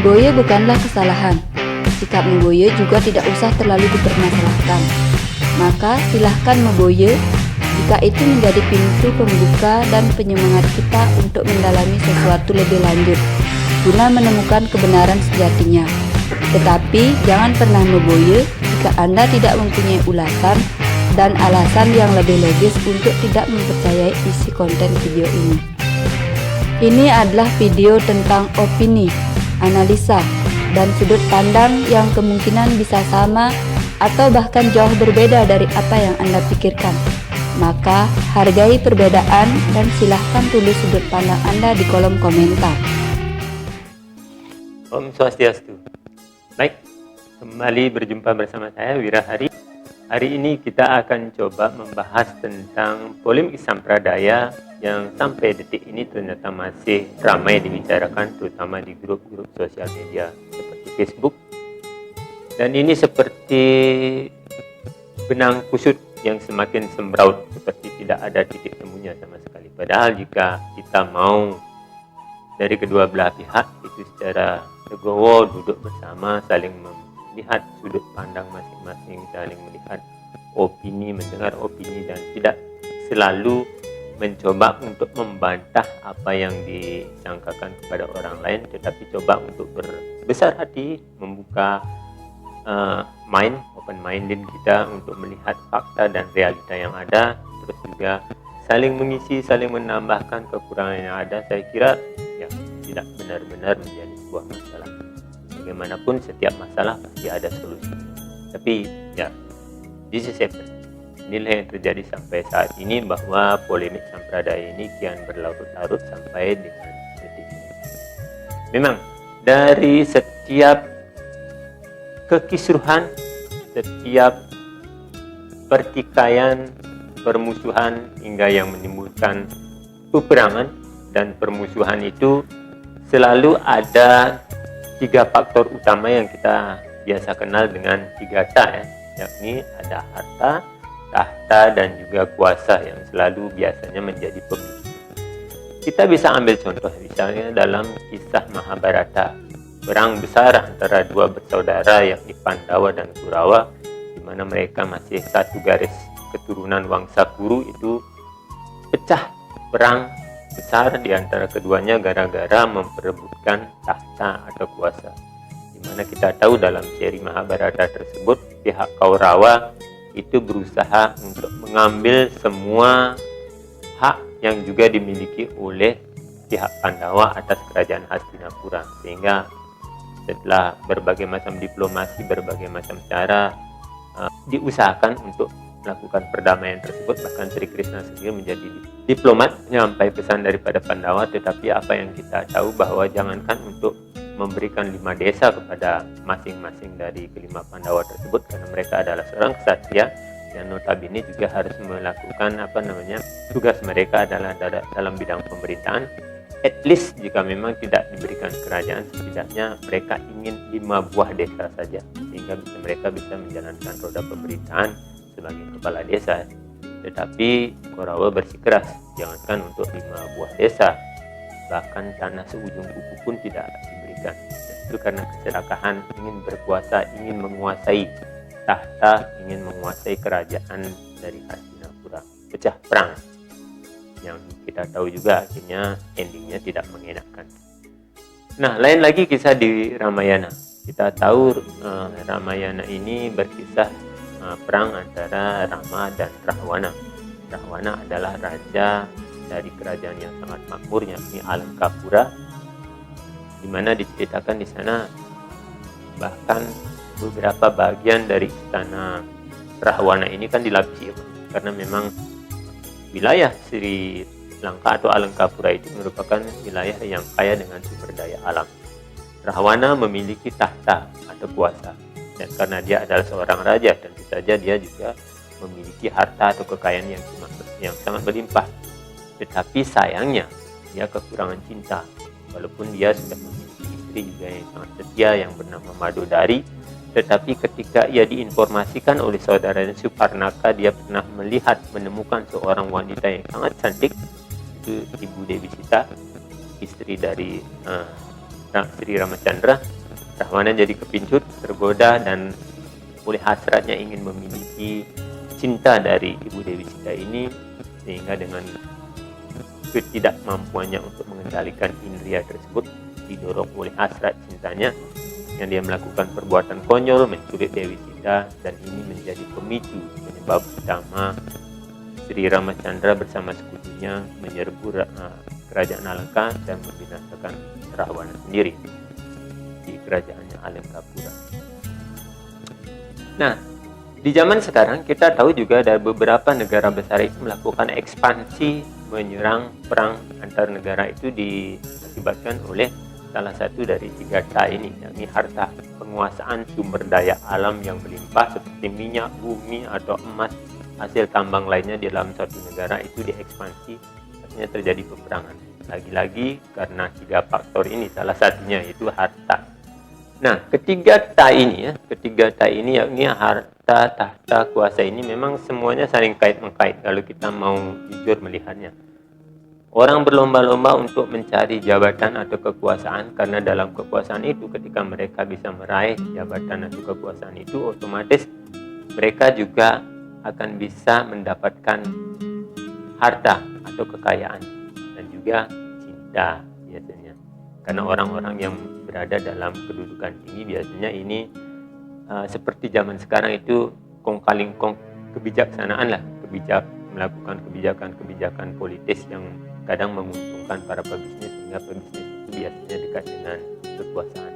Meboye bukanlah kesalahan. Sikap Meboye juga tidak usah terlalu dipermasalahkan. Maka silahkan Meboye jika itu menjadi pintu pembuka dan penyemangat kita untuk mendalami sesuatu lebih lanjut guna menemukan kebenaran sejatinya. Tetapi jangan pernah Meboye jika Anda tidak mempunyai ulasan dan alasan yang lebih logis untuk tidak mempercayai isi konten video ini. Ini adalah video tentang opini, analisa, dan sudut pandang yang kemungkinan bisa sama atau bahkan jauh berbeda dari apa yang Anda pikirkan. Maka hargai perbedaan dan silahkan tulis sudut pandang Anda di kolom komentar. Om Swastiastu. Baik, kembali berjumpa bersama saya Wira Hari. Hari ini kita akan coba membahas tentang polemik sampradaya yang sampai detik ini ternyata masih ramai dibicarakan, terutama di grup-grup sosial media seperti Facebook. Dan ini seperti benang kusut yang semakin sembraut, seperti tidak ada titik temunya sama sekali. Padahal jika kita mau dari kedua belah pihak itu secara legowo duduk bersama, saling melihat sudut pandang masing-masing, saling melihat opini, mendengar opini, dan tidak selalu mencoba untuk membantah apa yang disangkakan kepada orang lain, tetapi coba untuk berbesar hati, membuka open minded kita untuk melihat fakta dan realita yang ada, terus juga saling mengisi, saling menambahkan kekurangan yang ada. Saya kira ya tidak benar-benar menjadi sebuah masalah. Bagaimanapun setiap masalah pasti ada solusi. Tapi ya, this is happened. Inilah yang terjadi sampai saat ini, bahwa polemik sampradaya ini kian berlarut-larut sampai dengan detik ini. Memang dari setiap kekisruhan, setiap pertikaian, permusuhan hingga yang menimbulkan peperangan dan permusuhan itu selalu ada 3 faktor utama yang kita biasa kenal dengan 3T ya, yakni ada harta, tahta, dan juga kuasa yang selalu biasanya menjadi pemicu. Kita bisa ambil contoh misalnya dalam kisah Mahabharata, perang besar antara 2 bersaudara yakni Pandawa dan Kurawa, di mana mereka masih satu garis keturunan Wangsa Kuru. Itu pecah perang besar di antara keduanya gara-gara memperebutkan tahta atau kuasa. Di mana kita tahu dalam seri Mahabharata tersebut pihak Kaurawa itu berusaha untuk mengambil semua hak yang juga dimiliki oleh pihak Pandawa atas kerajaan Hastinapura, sehingga setelah berbagai macam diplomasi, berbagai macam cara diusahakan untuk melakukan perdamaian tersebut. Bahkan Sri Krishna sendiri menjadi diplomat menyampai pesan daripada Pandawa, tetapi apa yang kita tahu bahwa jangankan untuk memberikan 5 desa kepada masing-masing dari kelima Pandawa tersebut, karena mereka adalah seorang ksatria yang notabene juga harus melakukan tugas mereka adalah dalam bidang pemerintahan. At least jika memang tidak diberikan kerajaan, setidaknya mereka ingin 5 buah desa saja, sehingga mereka bisa menjalankan roda pemerintahan sebagai kepala desa. Tetapi Kaurawa bersikeras, jangankan untuk 5 buah desa, bahkan tanah seujung kuku pun tidak diberikan. Itu karena keserakahan, ingin berkuasa, ingin menguasai tahta, ingin menguasai kerajaan dari Hastinapura. Pecah perang yang kita tahu juga akhirnya endingnya tidak mengenakan. Nah, lain lagi kisah di Ramayana. Kita tahu Ramayana ini berkisah perang antara Rama dan Rahwana. Rahwana adalah raja dari kerajaan yang sangat makmur, yakni Alankapura, di mana diceritakan di sana bahkan beberapa bagian dari istana Rahwana ini kan dilapisi, karena memang wilayah Sri Lanka atau Alankapura itu merupakan wilayah yang kaya dengan sumber daya alam. Rahwana memiliki tahta atau kuasa, dan karena dia adalah seorang raja, tentu saja dia juga memiliki harta atau kekayaan yang sangat berlimpah. Tetapi sayangnya dia kekurangan cinta, walaupun dia sudah memiliki istri juga yang sangat setia yang bernama Madodari. Tetapi ketika ia diinformasikan oleh saudaranya Suparnaka, dia pernah menemukan seorang wanita yang sangat cantik, itu Ibu Dewi Sita, istri dari Sri Ramachandra, Rahwana jadi kepincut, tergoda dan oleh hasratnya ingin memiliki cinta dari Ibu Dewi Sita ini, sehingga dengan ketidakmampuannya untuk mengendalikan indria tersebut, didorong oleh hasrat cintanya, yang dia melakukan perbuatan konyol menculik Dewi Sita, dan ini menjadi pemicu penyebab utama Sri Ramachandra bersama sekutunya menyerbu kerajaan Alengka dan membinasakan Rahwana sendiri di kerajaannya Alengkapura. Nah, di zaman sekarang kita tahu juga ada beberapa negara besar itu melakukan ekspansi menyerang, perang antar negara itu diakibatkan oleh salah satu dari 3 T ini, yakni harta, penguasaan sumber daya alam yang melimpah seperti minyak, bumi atau emas, hasil tambang lainnya di dalam suatu negara itu diekspansi, artinya terjadi peperangan. Lagi-lagi karena 3 faktor ini, salah satunya yaitu harta. Nah, ketiga T ini yakni harta, tahta, kuasa ini memang semuanya saling kait-mengkait kalau kita mau jujur melihatnya. Orang berlomba-lomba untuk mencari jabatan atau kekuasaan, karena dalam kekuasaan itu ketika mereka bisa meraih jabatan atau kekuasaan itu, otomatis mereka juga akan bisa mendapatkan harta atau kekayaan dan juga cinta biasanya. Karena orang-orang yang berada dalam kedudukan tinggi biasanya ini seperti zaman sekarang itu kong kaling kong kebijaksanaan lah, melakukan kebijakan-kebijakan politis yang kadang menguntungkan para pebisnis, sehingga pebisnis itu biasanya dekat dengan kekuasaan.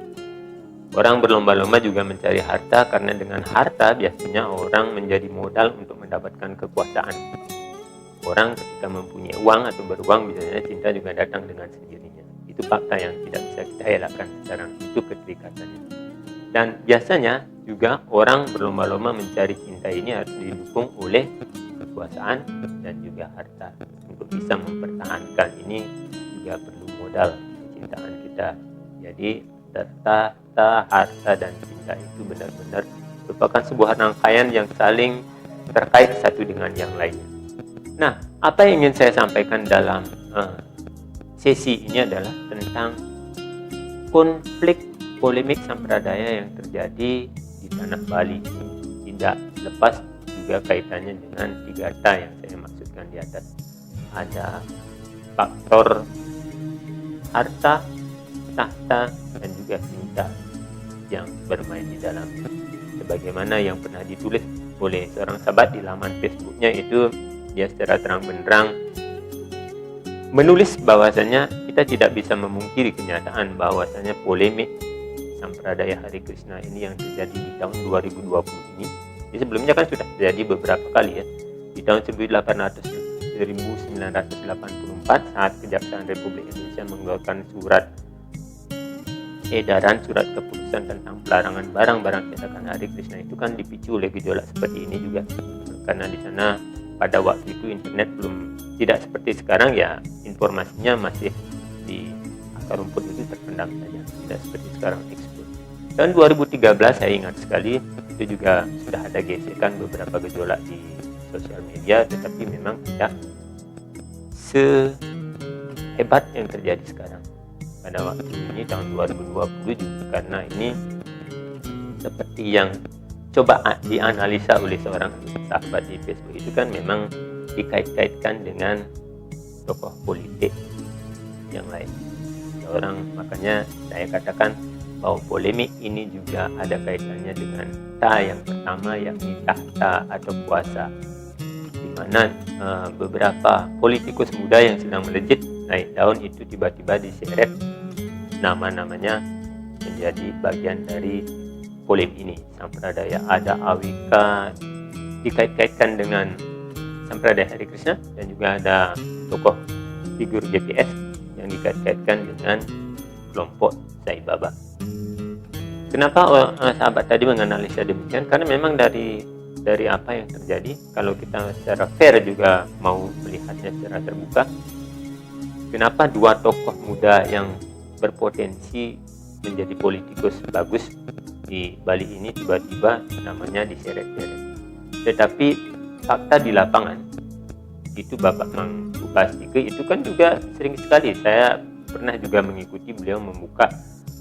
Orang berlomba-lomba juga mencari harta, karena dengan harta biasanya orang menjadi modal untuk mendapatkan kekuasaan. Orang ketika mempunyai uang atau beruang, biasanya cinta juga datang dengan sendirinya. Itu fakta yang tidak bisa kita elakkan sekarang, itu keterikatannya. Dan biasanya juga orang berlomba-lomba mencari cinta ini harus didukung oleh kekuasaan dan juga harta. Untuk bisa mempertahankan ini juga perlu modal kecintaan kita. Jadi harta dan cinta itu benar-benar merupakan sebuah rangkaian yang saling terkait satu dengan yang lainnya. Nah, apa yang ingin saya sampaikan dalam sesi ini adalah tentang konflik polemik sampradaya yang terjadi di tanah Bali ini. Tidak lepas juga kaitannya dengan 3 T yang saya maksudkan di atas. Ada faktor harta, tahta, dan juga cinta yang bermain di dalamnya. Sebagaimana yang pernah ditulis oleh seorang sahabat di laman Facebooknya, itu dia secara terang benderang menulis bahwasanya kita tidak bisa memungkiri kenyataan bahwasanya polemik sampradaya Hare Krishna ini yang terjadi di tahun 2020 ini. Jadi sebelumnya kan sudah terjadi beberapa kali ya. Di tahun 1984 saat Kejaksaan Republik Indonesia mengeluarkan surat edaran, surat keputusan tentang pelarangan barang-barang cetakan Hare Krishna, itu kan dipicu oleh gejolak seperti ini juga. Karena di sana pada waktu itu internet belum, tidak seperti sekarang ya, informasinya masih di akar rumput itu terpendam saja, tidak seperti sekarang ekspos. Tahun 2013 saya ingat sekali, itu juga sudah ada gesekan beberapa gejolak di sosial media, tetapi memang tidak sehebat yang terjadi sekarang. Pada waktu ini tahun 2020 juga, karena ini seperti yang coba dianalisa oleh seorang sahabat di Facebook, itu kan memang dikait-kaitkan dengan tokoh politik yang lain. Makanya saya katakan bahwa polemik ini juga ada kaitannya dengan ta yang pertama, yakni tahta atau kuasa, di mana beberapa politikus muda yang sedang melejit naik daun itu tiba-tiba diseret nama-namanya menjadi bagian dari polemik ini. Sampradaya ada Awika dikait-kaitkan dengan sampradaya Hare Krishna, dan juga ada tokoh figur GPS yang dikait-kaitkan dengan kelompok Sai Baba. Kenapa sahabat tadi menganalisa demikian? Karena memang dari apa yang terjadi, kalau kita secara fair juga mau melihatnya secara terbuka, kenapa 2 tokoh muda yang berpotensi menjadi politikus bagus di Bali ini tiba-tiba namanya diseret-seret. Tetapi fakta di lapangan itu Bapak Mang Upastike itu kan juga sering sekali, saya pernah juga mengikuti beliau membuka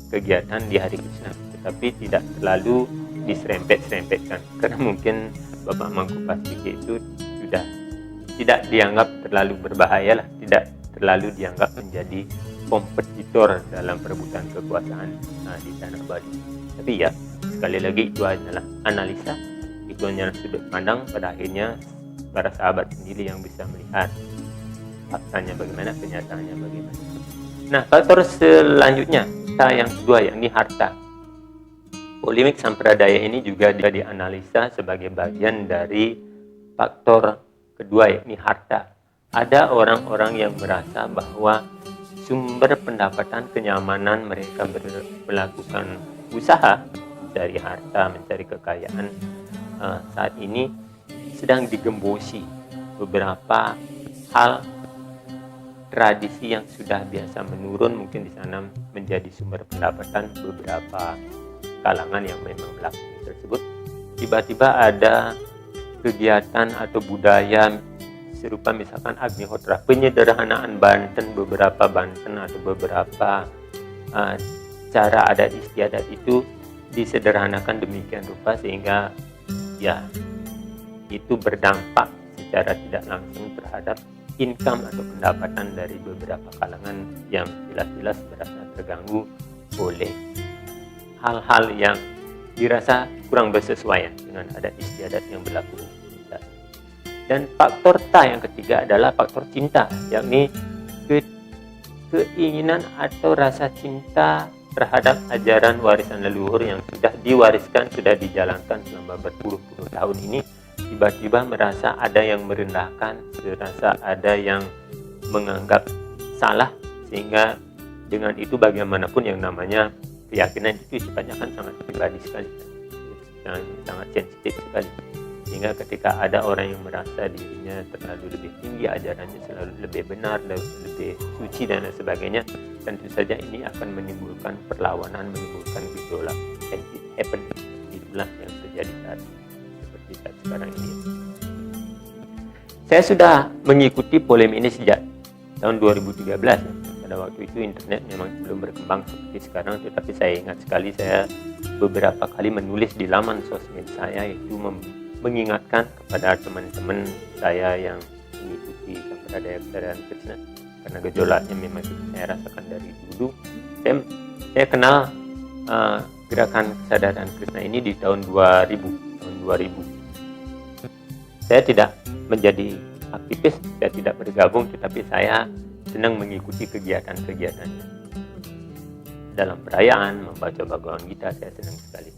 kegiatan di hari Krishna, tetapi tidak terlalu diserempet-serempetkan, karena mungkin Bapak Mangku Pastike itu sudah tidak dianggap terlalu berbahaya lah, tidak terlalu dianggap menjadi kompetitor dalam perebutan kekuasaan di tanah Bali. Tapi ya, sekali lagi itu adalah analisa, itu hanya sudut pandang. Pada akhirnya para sahabat sendiri yang bisa melihat faktanya bagaimana, kenyataannya bagaimana. Nah, faktor selanjutnya, yang kedua, yakni harta. Polemik sampradaya ini juga dianalisa sebagai bagian dari faktor kedua, yakni harta. Ada orang-orang yang merasa bahwa sumber pendapatan, kenyamanan mereka melakukan usaha, mencari harta, mencari kekayaan, saat ini sedang digembosi beberapa hal tradisi yang sudah biasa menurun, mungkin di sana menjadi sumber pendapatan beberapa kalangan yang memang melakukan tersebut. Tiba-tiba ada kegiatan atau budaya serupa, misalkan Agnihotra, penyederhanaan beberapa Banten atau beberapa cara adat istiadat itu disederhanakan demikian rupa sehingga ya itu berdampak secara tidak langsung terhadap income atau pendapatan dari beberapa kalangan yang jelas-jelas merasa terganggu oleh hal-hal yang dirasa kurang bersesuaian dengan adat istiadat yang berlaku. Dan faktor yang ketiga adalah faktor cinta, yakni keinginan atau rasa cinta terhadap ajaran warisan leluhur yang sudah diwariskan, sudah dijalankan selama berpuluh-puluh tahun ini. Tiba-tiba merasa ada yang merendahkan, merasa ada yang menganggap salah, sehingga dengan itu bagaimanapun yang namanya keyakinan itu sifatnya kan sangat pribadi sekali, sangat sensitif sekali, sehingga ketika ada orang yang merasa dirinya terlalu lebih tinggi, ajarannya selalu lebih benar, lebih suci dan lain sebagainya, tentu saja ini akan menimbulkan perlawanan, menimbulkan gejolak, and it happen. Itulah yang terjadi saat sekarang ini. Saya sudah mengikuti polemik ini sejak tahun 2013. Pada waktu itu internet memang belum berkembang seperti sekarang, tetapi saya ingat sekali saya beberapa kali menulis di laman sosmed saya, itu mengingatkan kepada teman-teman saya yang mengikuti sampradaya kesadaran Krishna, karena gejolaknya memang saya rasakan dari dulu. Saya kenal gerakan kesadaran Krishna ini di tahun 2000. Saya tidak menjadi aktivis, saya tidak bergabung, tetapi saya senang mengikuti kegiatan-kegiatannya. Dalam perayaan, membaca Bhagavad Gita, saya senang sekali.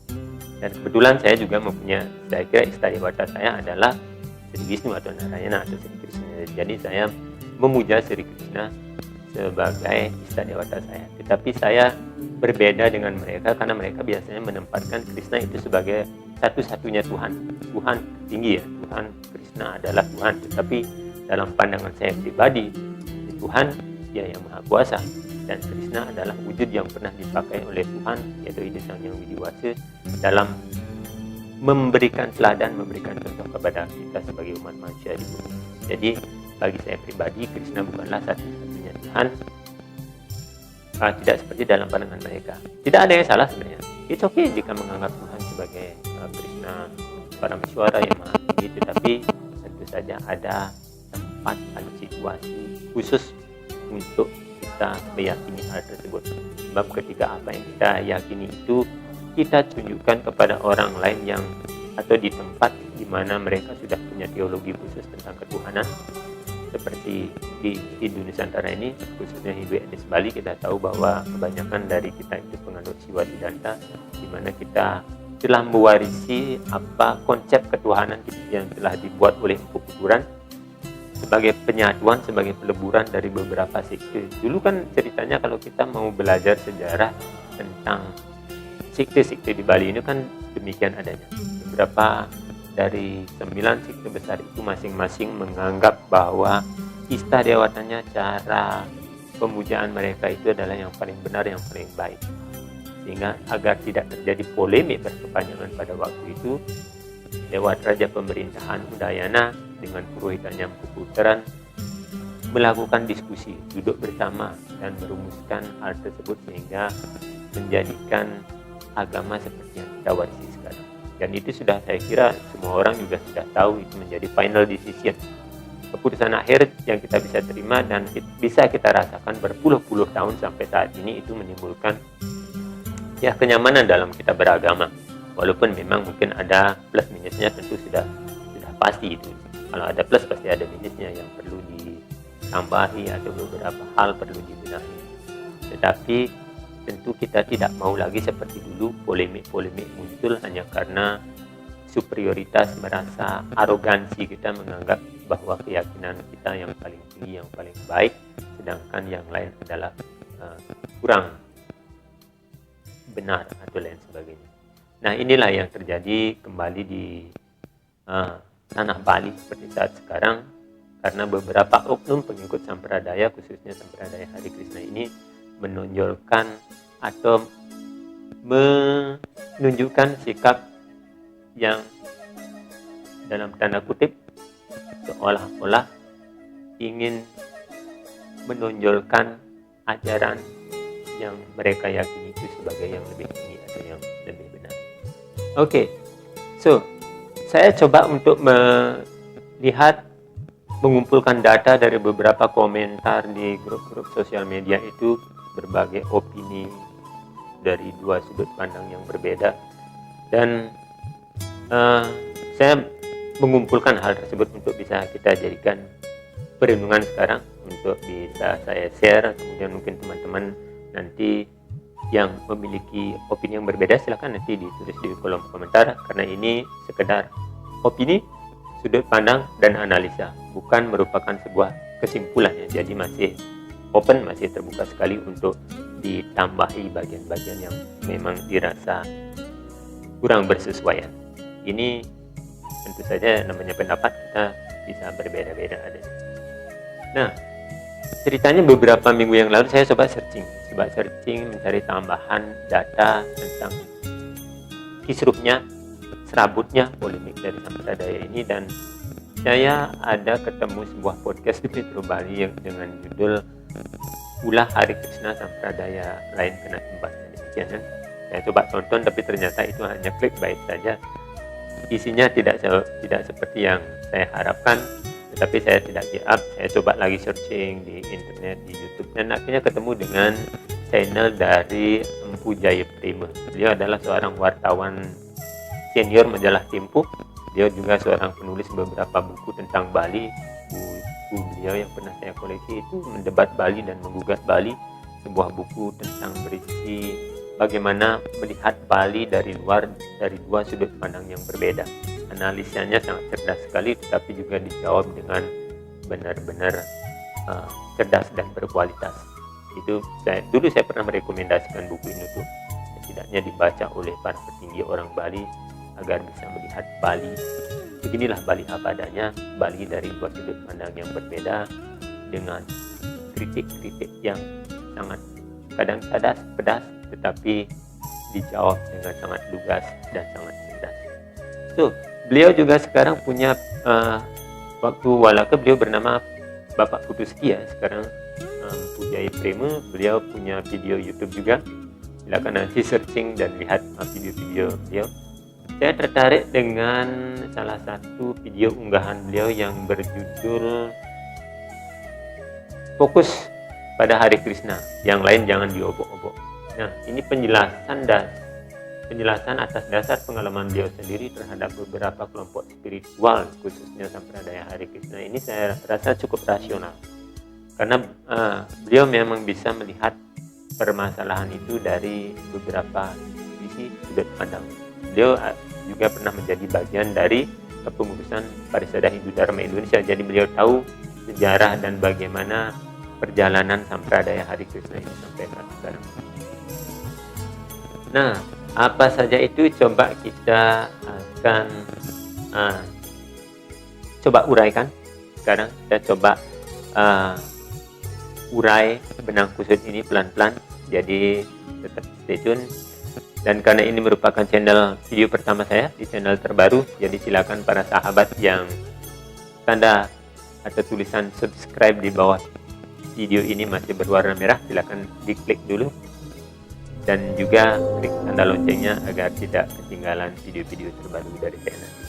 Dan kebetulan saya juga mempunyai, saya kira istadewata saya adalah Sri Wisnu atau Narayana atau Sri Krishna. Jadi saya memuja Sri Krishna sebagai istadewata saya. Tetapi saya berbeda dengan mereka karena mereka biasanya menempatkan Krishna itu sebagai satu-satunya Tuhan tinggi ya. Tuhan Krishna adalah Tuhan, tetapi dalam pandangan saya pribadi, Tuhan ya yang Maha Kuasa, dan Krishna adalah wujud yang pernah dipakai oleh Tuhan, yaitu Ida Sang Yang Widiwasa, dalam memberikan teladan, memberikan contoh kepada kita sebagai umat manusia di bumi. Jadi bagi saya pribadi, Krishna bukanlah satu-satunya Tuhan, tidak seperti dalam pandangan mereka. Tidak ada yang salah sebenarnya. It's okay jika menganggap Tuhan sebagai Krishna Parameswara yang Maha Tinggi, tetapi tentu saja ada tempat, ada situasi khusus untuk kita meyakini hal tersebut. Sebab ketika apa yang kita yakini itu kita tunjukkan kepada orang lain yang atau di tempat di mana mereka sudah punya teologi khusus tentang ketuhanan, seperti di Nusantara ini, khususnya Hindu etnis Bali, kita tahu bahwa kebanyakan dari kita itu penganut Siwadidanta, di mana kita telah mewarisi konsep ketuhanan yang telah dibuat oleh Empu Kuturan sebagai penyatuan, sebagai peleburan dari beberapa sekte. Dulu kan ceritanya kalau kita mau belajar sejarah tentang sekte-sekte di Bali ini kan demikian adanya. Beberapa dari 9 sekte besar itu masing-masing menganggap bahwa istadewatanya, cara pemujaan mereka itu adalah yang paling benar, yang paling baik. Sehingga agar tidak terjadi polemik berkepanjangan pada waktu itu, lewat Raja Pemerintahan Udayana dengan purohitannya Empu Kuturan melakukan diskusi, duduk bersama dan merumuskan hal tersebut, sehingga menjadikan agama seperti yang kita warisi sekarang. Dan itu sudah, saya kira semua orang juga sudah tahu, itu menjadi final decision, keputusan akhir yang kita bisa terima dan bisa kita rasakan berpuluh-puluh tahun sampai saat ini. Itu menimbulkan ya kenyamanan dalam kita beragama, walaupun memang mungkin ada plus minusnya, tentu sudah pasti itu. Kalau ada plus pasti ada minusnya yang perlu ditambahi atau beberapa hal perlu dibenahi. Tetapi tentu kita tidak mau lagi seperti dulu polemik-polemik muncul hanya karena superioritas, merasa arogansi kita menganggap bahwa keyakinan kita yang paling tinggi, yang paling baik, sedangkan yang lain adalah kurang benar atau lain sebagainya. Nah, inilah yang terjadi kembali di tanah Bali seperti saat sekarang, karena beberapa oknum pengikut Sampradaya, khususnya Sampradaya Hare Krishna ini, menonjolkan atau menunjukkan sikap yang dalam tanda kutip seolah-olah ingin menonjolkan ajaran yang mereka yakini itu sebagai yang lebih tinggi atau yang lebih benar. Oke, so saya coba untuk melihat, mengumpulkan data dari beberapa komentar di grup-grup sosial media itu, berbagai opini dari dua sudut pandang yang berbeda, dan saya mengumpulkan hal tersebut untuk bisa kita jadikan perenungan sekarang, untuk bisa saya share. Kemudian mungkin teman-teman nanti yang memiliki opini yang berbeda silahkan nanti ditulis di kolom komentar, karena ini sekedar opini, sudut pandang, dan analisa, bukan merupakan sebuah kesimpulan ya. Jadi masih open, masih terbuka sekali untuk ditambahi bagian-bagian yang memang dirasa kurang bersesuaian. Ini tentu saja namanya pendapat, kita bisa berbeda-beda ada. Nah, ceritanya beberapa minggu yang lalu saya coba searching mencari tambahan data tentang kisruhnya, serabutnya polemik dari Sampradaya ini, dan saya ada ketemu sebuah podcast di Metro Bali yang dengan judul Ulah Hare Krishna Sampradaya Lain Kena Imbasnya, demikian kan. Saya coba tonton, tapi ternyata itu hanya clickbait saja. Isinya tidak seperti yang saya harapkan, tetapi saya tidak give up. Saya coba lagi searching di internet, di YouTube, dan akhirnya ketemu dengan channel dari Empu Jayaprema. Beliau adalah seorang wartawan senior majalah Tempo. Dia juga seorang penulis beberapa buku tentang Bali. Buku beliau yang pernah saya koleksi itu Mendebat Bali dan Menggugat Bali, sebuah buku tentang berisi bagaimana melihat Bali dari luar, dari dua sudut pandang yang berbeda. Analisanya sangat cerdas sekali, tetapi juga dijawab dengan benar-benar cerdas dan berkualitas. Itu dulu saya pernah merekomendasikan buku ini tuh setidaknya dibaca oleh para petinggi orang Bali agar bisa melihat Bali. Beginilah Bali apa adanya, Bali dari dua sudut pandang yang berbeda, dengan kritik-kritik yang sangat kadang pedas, tetapi dijawab dengan sangat lugas dan sangat cerdas. So, beliau juga sekarang punya waktu walaka beliau bernama Bapak Putu Setia, sekarang Empu Jayaprema. Beliau punya video YouTube juga, silakan nanti searching dan lihat video-video beliau. Saya tertarik dengan salah satu video unggahan beliau yang berjudul Fokus pada Hare Krishna, yang lain jangan diobok-obok. Nah, ini penjelasan atas dasar pengalaman beliau sendiri terhadap beberapa kelompok spiritual, khususnya Sampradaya Hare Krishna. Ini saya rasa cukup rasional, karena beliau memang bisa melihat permasalahan itu dari beberapa sisi sudut pandang. Beliau juga pernah menjadi bagian dari kepengurusan Parisada Hindu Dharma Indonesia, jadi beliau tahu sejarah dan bagaimana perjalanan Sampradaya Hare Krishna ini sampai sekarang. Nah, apa saja itu coba kita akan coba uraikan sekarang. Kita coba urai benang kusut ini pelan-pelan, jadi tetap stay tune. Dan karena ini merupakan channel video pertama saya di channel terbaru, jadi silakan para sahabat yang tanda atau tulisan subscribe di bawah video ini masih berwarna merah, silakan diklik dulu. dan juga klik tanda loncengnya agar tidak ketinggalan video-video terbaru dari saya nanti.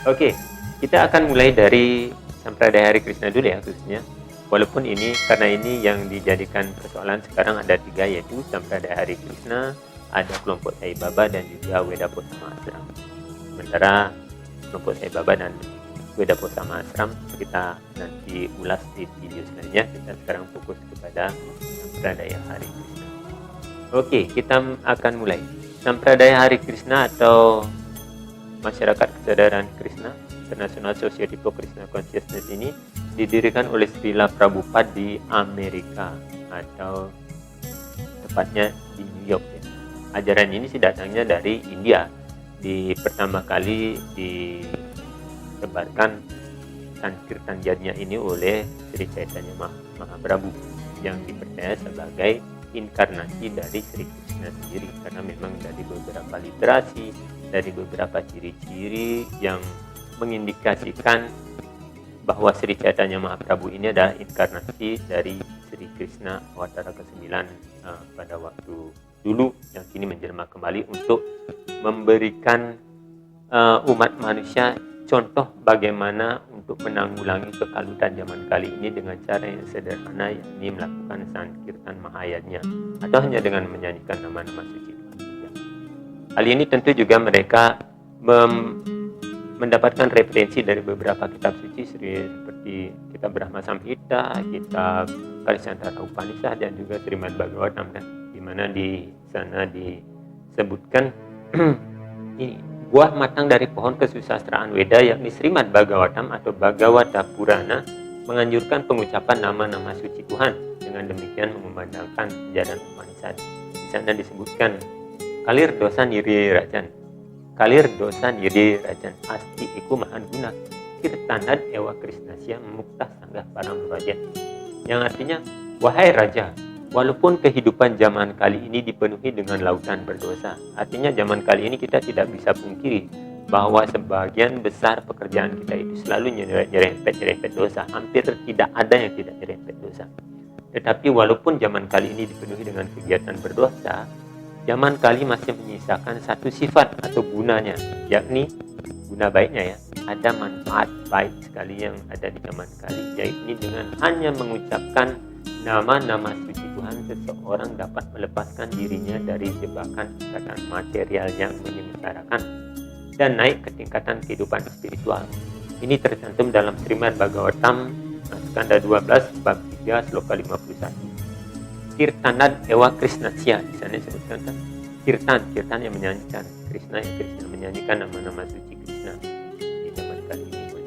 Oke, kita akan mulai dari Sampradaya Hare Krishna dulu ya khususnya. Walaupun karena ini yang dijadikan persoalan sekarang ada 3, yaitu Sampradaya Hare Krishna, ada kelompok Sai Baba, dan juga Weda Posama Ashram. Sementara kelompok Sai Baba dan Weda Posama Ashram kita nanti ulas di video selanjutnya. Kita sekarang fokus kepada Sampradaya Hare Krishna. Oke, kita akan mulai. Sampradaya Hare Krishna atau Masyarakat Kesadaran Krishna, International Society for Krishna Consciousness ini didirikan oleh Srila Prabhupada di Amerika, atau tepatnya di New York ya. Ajaran ini sih datangnya dari India. Pertama kali disebarkan Sankirtan Yajna ini oleh Sri Chaitanya Mahaprabhu yang dipercaya sebagai inkarnasi dari Sri Krishna sendiri, karena memang dari beberapa literasi, dari beberapa ciri-ciri yang mengindikasikan bahwa Sri Chaitanya Mahaprabhu ini adalah inkarnasi dari Sri Krishna Awatara ke-9 pada waktu dulu, yang kini menjelma kembali untuk memberikan umat manusia contoh bagaimana untuk menanggulangi kekalutan zaman kali ini dengan cara yang sederhana, yakni melakukan Sankirtan Mahayanya atau hanya dengan menyanyikan nama-nama suci Tuhan. Hal ini tentu juga mereka mendapatkan referensi dari beberapa kitab suci seperti kitab Brahma Samhita, kitab Karisantara Upanishad, dan juga Srimad Bhagavatam, kan, di mana di sana disebutkan ini buah matang dari pohon kesusastraan Weda, yakni Srimad Bhagavatam atau Bhagavata Purana, menganjurkan pengucapan nama-nama suci Tuhan. Dengan demikian mengumandangkan sejarah Upanishad. Di sana disebutkan kalir dosa niri rajan, kalir dosa niri rajan, asti iku mahan guna, kirtanad ewa krisnasya muktah sanggah param rajan. Yang artinya, wahai raja, walaupun kehidupan zaman kali ini dipenuhi dengan lautan berdosa, artinya zaman kali ini kita tidak bisa pungkiri bahwa sebagian besar pekerjaan kita itu selalu nyerempet dosa. Hampir tidak ada yang tidak nyerempet dosa. Tetapi walaupun zaman kali ini dipenuhi dengan kegiatan berdosa, zaman kali masih menyisakan satu sifat atau gunanya, yakni guna baiknya ya. Ada manfaat baik sekali yang ada di zaman kali, yakni dengan hanya mengucapkan nama-nama suci Tuhan, seseorang dapat melepaskan dirinya dari jebakan ikatan material yang menyengsarakan dan naik ke tingkatan kehidupan spiritual. Ini tercantum dalam Srimad Bhagavatam skanda 12 bab 3 sloka 51. Kirtanad ewa krisnasya, di sana disebutkan kan, kirtan yang menyanyikan, Krishna yang Krishna menyanyikan nama-nama suci Krishna di zaman kali ini.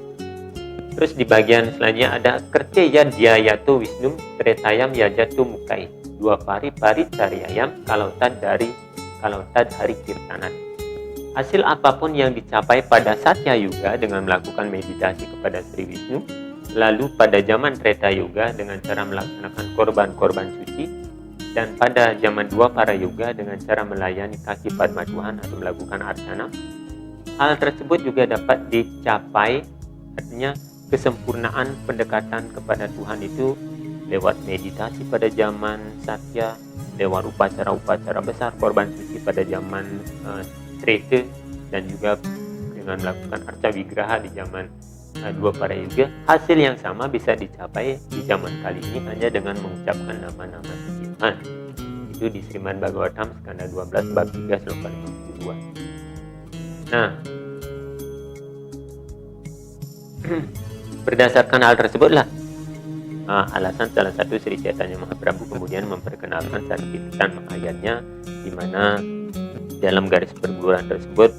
Terus di bagian selanjutnya ada kerteya dhyayatu wisnum tretayam yajatu mukai, 2 pari caryayam kalau tad hari kirtanan. Hasil apapun yang dicapai pada Satya Yuga dengan melakukan meditasi kepada Sri Wisnu, lalu pada zaman Treta Yuga dengan cara melaksanakan korban-korban suci, dan pada zaman 2 para yuga dengan cara melayani kaki Padma Tuhan atau melakukan arcana. Hal tersebut juga dapat dicapai, artinya kesempurnaan pendekatan kepada Tuhan itu lewat meditasi pada zaman Satya, lewat upacara-upacara besar korban suci pada zaman Treta, dan juga dengan melakukan arca wigraha di zaman 2 para yuga. Hasil yang sama bisa dicapai di zaman kali ini hanya dengan mengucapkan nama-nama suci Tuhan. Itu di Srimad Bhagavatam skanda 12 bab 3 sloka 52. Nah, berdasarkan hal tersebutlah alasan salah satu Sri Chaitanya Mahaprabhu kemudian memperkenalkan Sankirtan Mahayanya, di mana dalam garis perguruan tersebut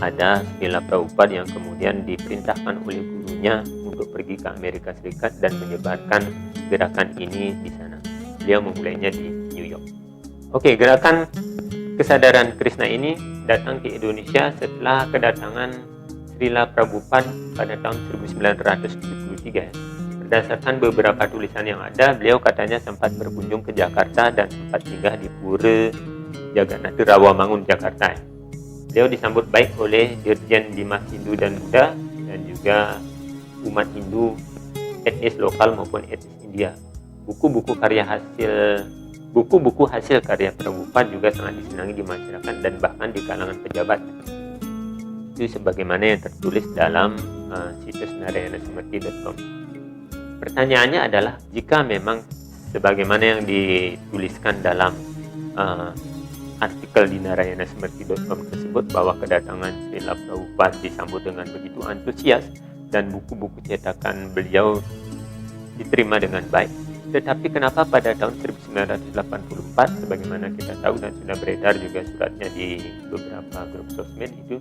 ada Srila Prabhupada yang kemudian diperintahkan oleh gurunya untuk pergi ke Amerika Serikat dan menyebarkan gerakan ini di sana. Beliau memulainya di New York. Oke, gerakan kesadaran Krishna ini datang ke Indonesia setelah kedatangan Srila Prabhupada pada tahun 1973. Berdasarkan beberapa tulisan yang ada, beliau katanya sempat berkunjung ke Jakarta dan sempat singgah di Pura Jagannatha Rawamangun, Jakarta. Beliau disambut baik oleh Dirjen Dimas Hindu dan Buddha dan juga umat Hindu etnis lokal maupun etnis India. Buku-buku karya hasil Buku-buku hasil karya Prabhupada juga sangat disenangi di masyarakat dan bahkan di kalangan pejabat. Itu sebagaimana yang tertulis dalam situs narayanasmrti.com. Pertanyaannya adalah, jika memang sebagaimana yang dituliskan dalam artikel di narayanasmrti.com tersebut bahwa kedatangan Srila Prabhupada disambut dengan begitu antusias dan buku-buku cetakan beliau diterima dengan baik, tetapi kenapa pada tahun 1984, sebagaimana kita tahu dan sudah beredar juga suratnya di beberapa grup sosmed itu,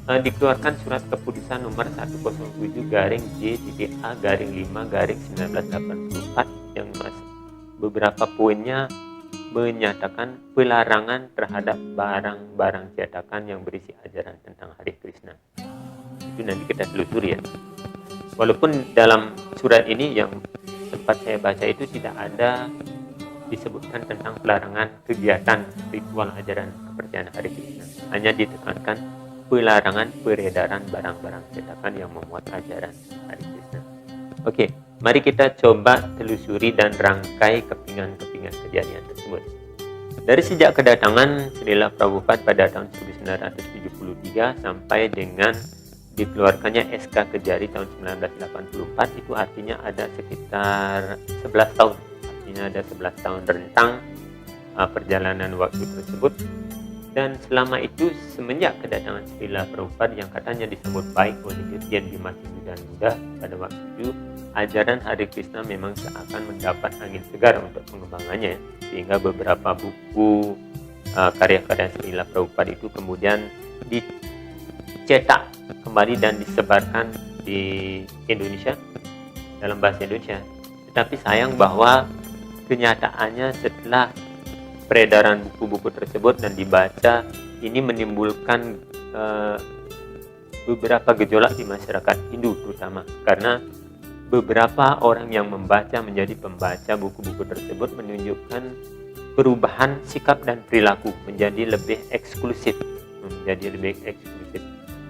dikeluarkan surat keputusan nomor 107-J-A-5-1984 yang beberapa poinnya menyatakan pelarangan terhadap barang-barang cetakan yang berisi ajaran tentang Hare Krishna. Itu nanti kita telusuri ya. Walaupun dalam surat ini yang sempat saya baca itu tidak ada disebutkan tentang pelarangan kegiatan ritual ajaran kepercayaan Hare Krishna. Hanya ditekankan pelarangan peredaran barang-barang cetakan yang memuat ajaran Hare Krishna. Oke, mari kita coba telusuri dan rangkai kepingan-kepingan kejadian tersebut. Dari sejak kedatangan Srila Prabhupada pada tahun 1973 sampai dengan dikeluarkannya SK Kejari tahun 1984, itu artinya ada sekitar 11 tahun. Artinya ada 11 tahun rentang perjalanan waktu tersebut. Dan selama itu, semenjak kedatangan Srila Prabhupada yang katanya disambut baik oleh dirjen Bimas Hindu dan Buddha pada waktu itu, ajaran Hare Krishna memang seakan mendapat angin segar untuk pengembangannya, sehingga beberapa buku karya-karya Srila Prabhupada itu kemudian dicetak kembali dan disebarkan di Indonesia dalam bahasa Indonesia. Tetapi sayang bahwa kenyataannya setelah peredaran buku-buku tersebut dan dibaca, ini menimbulkan beberapa gejolak di masyarakat Hindu terutama, karena beberapa orang yang membaca menjadi pembaca buku-buku tersebut menunjukkan perubahan sikap dan perilaku menjadi lebih eksklusif.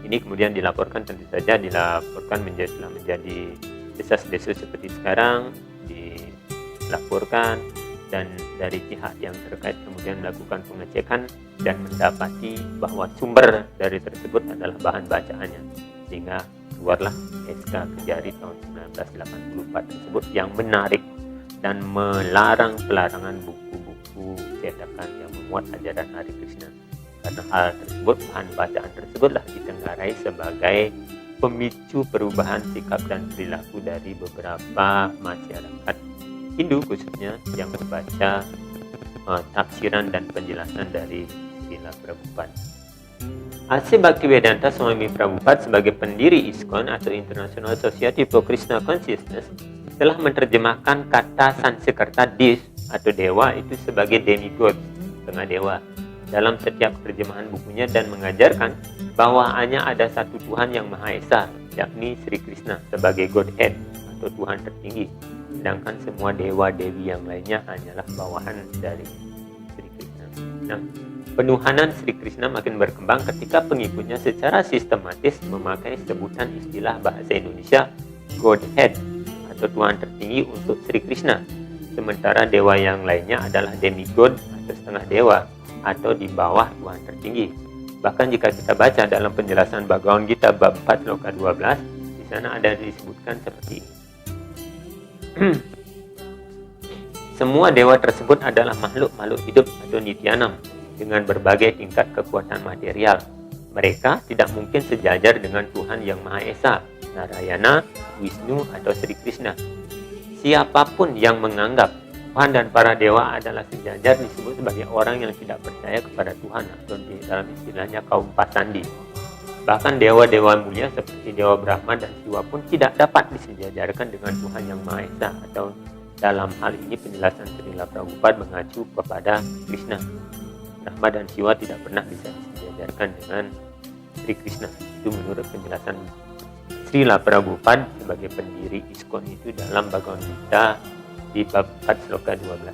Ini kemudian dilaporkan, tentu saja dilaporkan menjadi desas-desus seperti sekarang, dilaporkan, dan dari pihak yang terkait kemudian melakukan pengecekan dan mendapati bahwa sumber dari tersebut adalah bahan bacaannya, sehingga keluarlah SK Kejari tahun 1984 tersebut yang menarik dan melarang pelarangan buku-buku cetakan yang memuat ajaran Hare Krishna. Karena hal tersebut, bahan bacaan tersebutlah ditenggarai sebagai pemicu perubahan sikap dan perilaku dari beberapa masyarakat Hindu khususnya yang membaca tafsiran dan penjelasan dari Srila Prabhupada. Asya Bhaktivedanta Swami Prabhupada sebagai pendiri ISKCON atau International Society for Krishna Consciousness telah menerjemahkan kata Sanskerta Dish atau dewa itu sebagai demigod, setengah dewa, dalam setiap terjemahan bukunya, dan mengajarkan bahwa hanya ada satu Tuhan yang Maha Esa, yakni Sri Krishna sebagai Godhead atau Tuhan tertinggi. Sedangkan semua dewa-dewi yang lainnya hanyalah bawahan dari Sri Krishna. Nah, penuhanan Sri Krishna makin berkembang ketika pengikutnya secara sistematis memakai sebutan istilah bahasa Indonesia Godhead atau Tuhan tertinggi untuk Sri Krishna. Sementara dewa yang lainnya adalah demigod atau setengah dewa atau di bawah Tuhan tertinggi. Bahkan jika kita baca dalam penjelasan Bhagavad Gita bab 4 sloka 12, di sana ada disebutkan seperti ini. Semua dewa tersebut adalah makhluk-makhluk hidup atau nityanam dengan berbagai tingkat kekuatan material. Mereka tidak mungkin sejajar dengan Tuhan yang Maha Esa, Narayana, Wisnu atau Sri Krishna. Siapapun yang menganggap Tuhan dan para dewa adalah sejajar disebut sebagai orang yang tidak percaya kepada Tuhan, atau di dalam istilahnya kaum pasandi. Bahkan dewa-dewa mulia seperti Dewa Brahma dan Siwa pun tidak dapat disejajarkan dengan Tuhan yang Maha Esa, atau dalam hal ini penjelasan Srila Prabhupada mengacu kepada Krishna. Brahma dan Siwa tidak pernah bisa disejajarkan dengan Sri Krishna. Itu menurut penjelasan Srila Prabhupada sebagai pendiri ISKCON itu dalam Bhagavad Gita di bab 4 sloka 12.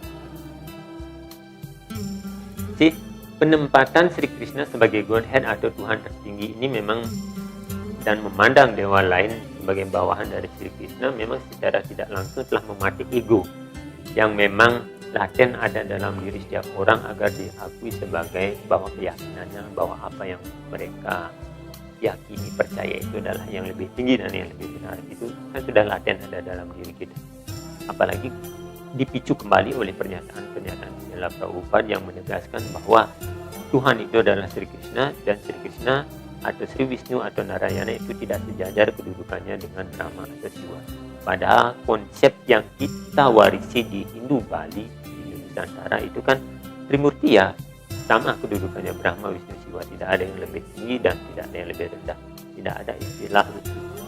Penempatan Sri Krishna sebagai Godhead atau Tuhan tertinggi ini memang, dan memandang dewa lain sebagai bawahan dari Sri Krishna, memang secara tidak langsung telah memetik ego yang memang laten ada dalam diri setiap orang agar diakui sebagai bahwa keyakinannya, bahwa apa yang mereka yakini, percaya itu adalah yang lebih tinggi dan yang lebih benar, itu kan sudah laten ada dalam diri kita. Apalagi dipicu kembali oleh pernyataan-pernyataan Srila Prabhupada yang menegaskan bahwa Tuhan itu adalah Sri Krishna, dan Sri Krishna atau Sri Wisnu atau Narayana itu tidak sejajar kedudukannya dengan Brahma atau Siwa. Padahal konsep yang kita warisi di Hindu Bali, di Nusantara itu kan Trimurti ya, sama kedudukannya Brahma, Wisnu, Siwa. Tidak ada yang lebih tinggi dan tidak ada yang lebih rendah. Tidak ada istilah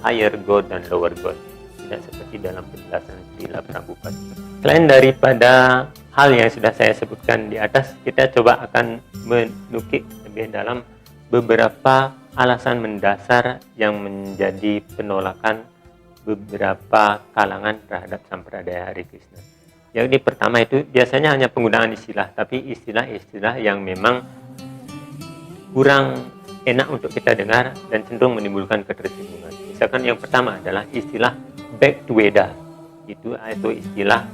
higher God dan lower God. Tidak seperti dalam penjelasan Srila Prabhupada. Selain daripada hal yang sudah saya sebutkan di atas, kita coba akan menukik lebih dalam beberapa alasan mendasar yang menjadi penolakan beberapa kalangan terhadap Sampradaya Hare Krishna. Jadi pertama itu biasanya hanya penggunaan istilah, tapi istilah-istilah yang memang kurang enak untuk kita dengar dan cenderung menimbulkan ketersinggungan. Misalkan yang pertama adalah istilah back to Veda, itu istilah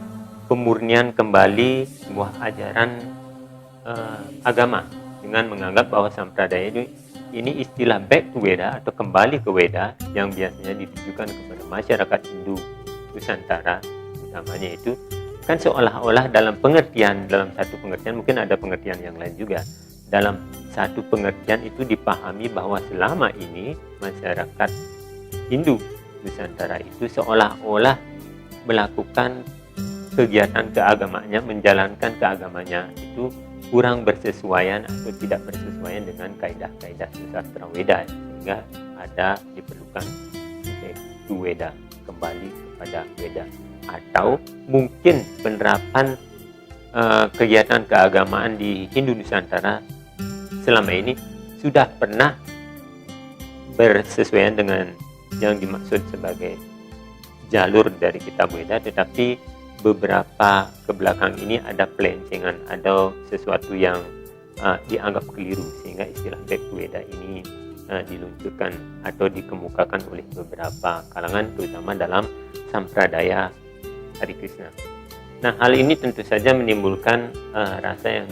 pemurnian kembali sebuah ajaran agama dengan menganggap bahwa Sampradaya ini istilah back to Veda atau kembali ke Veda yang biasanya ditujukan kepada masyarakat Hindu Nusantara utamanya, itu kan seolah-olah dalam satu pengertian, mungkin ada pengertian yang lain juga, dalam satu pengertian itu dipahami bahwa selama ini masyarakat Hindu Nusantara itu seolah-olah melakukan kegiatan keagamaannya, menjalankan keagamanya itu kurang bersesuaian atau tidak bersesuaian dengan kaidah-kaidah sastra Weda, sehingga ada diperlukan itu Weda, kembali kepada Weda. Atau mungkin penerapan kegiatan keagamaan di Hindu Nusantara selama ini sudah pernah bersesuaian dengan yang dimaksud sebagai jalur dari kitab Weda, tetapi beberapa kebelakang ini ada pelencengan, ada sesuatu yang dianggap keliru, sehingga istilah back to Veda ini diluncurkan atau dikemukakan oleh beberapa kalangan, terutama dalam Sampradaya Hare Krishna. Nah, hal ini tentu saja menimbulkan rasa yang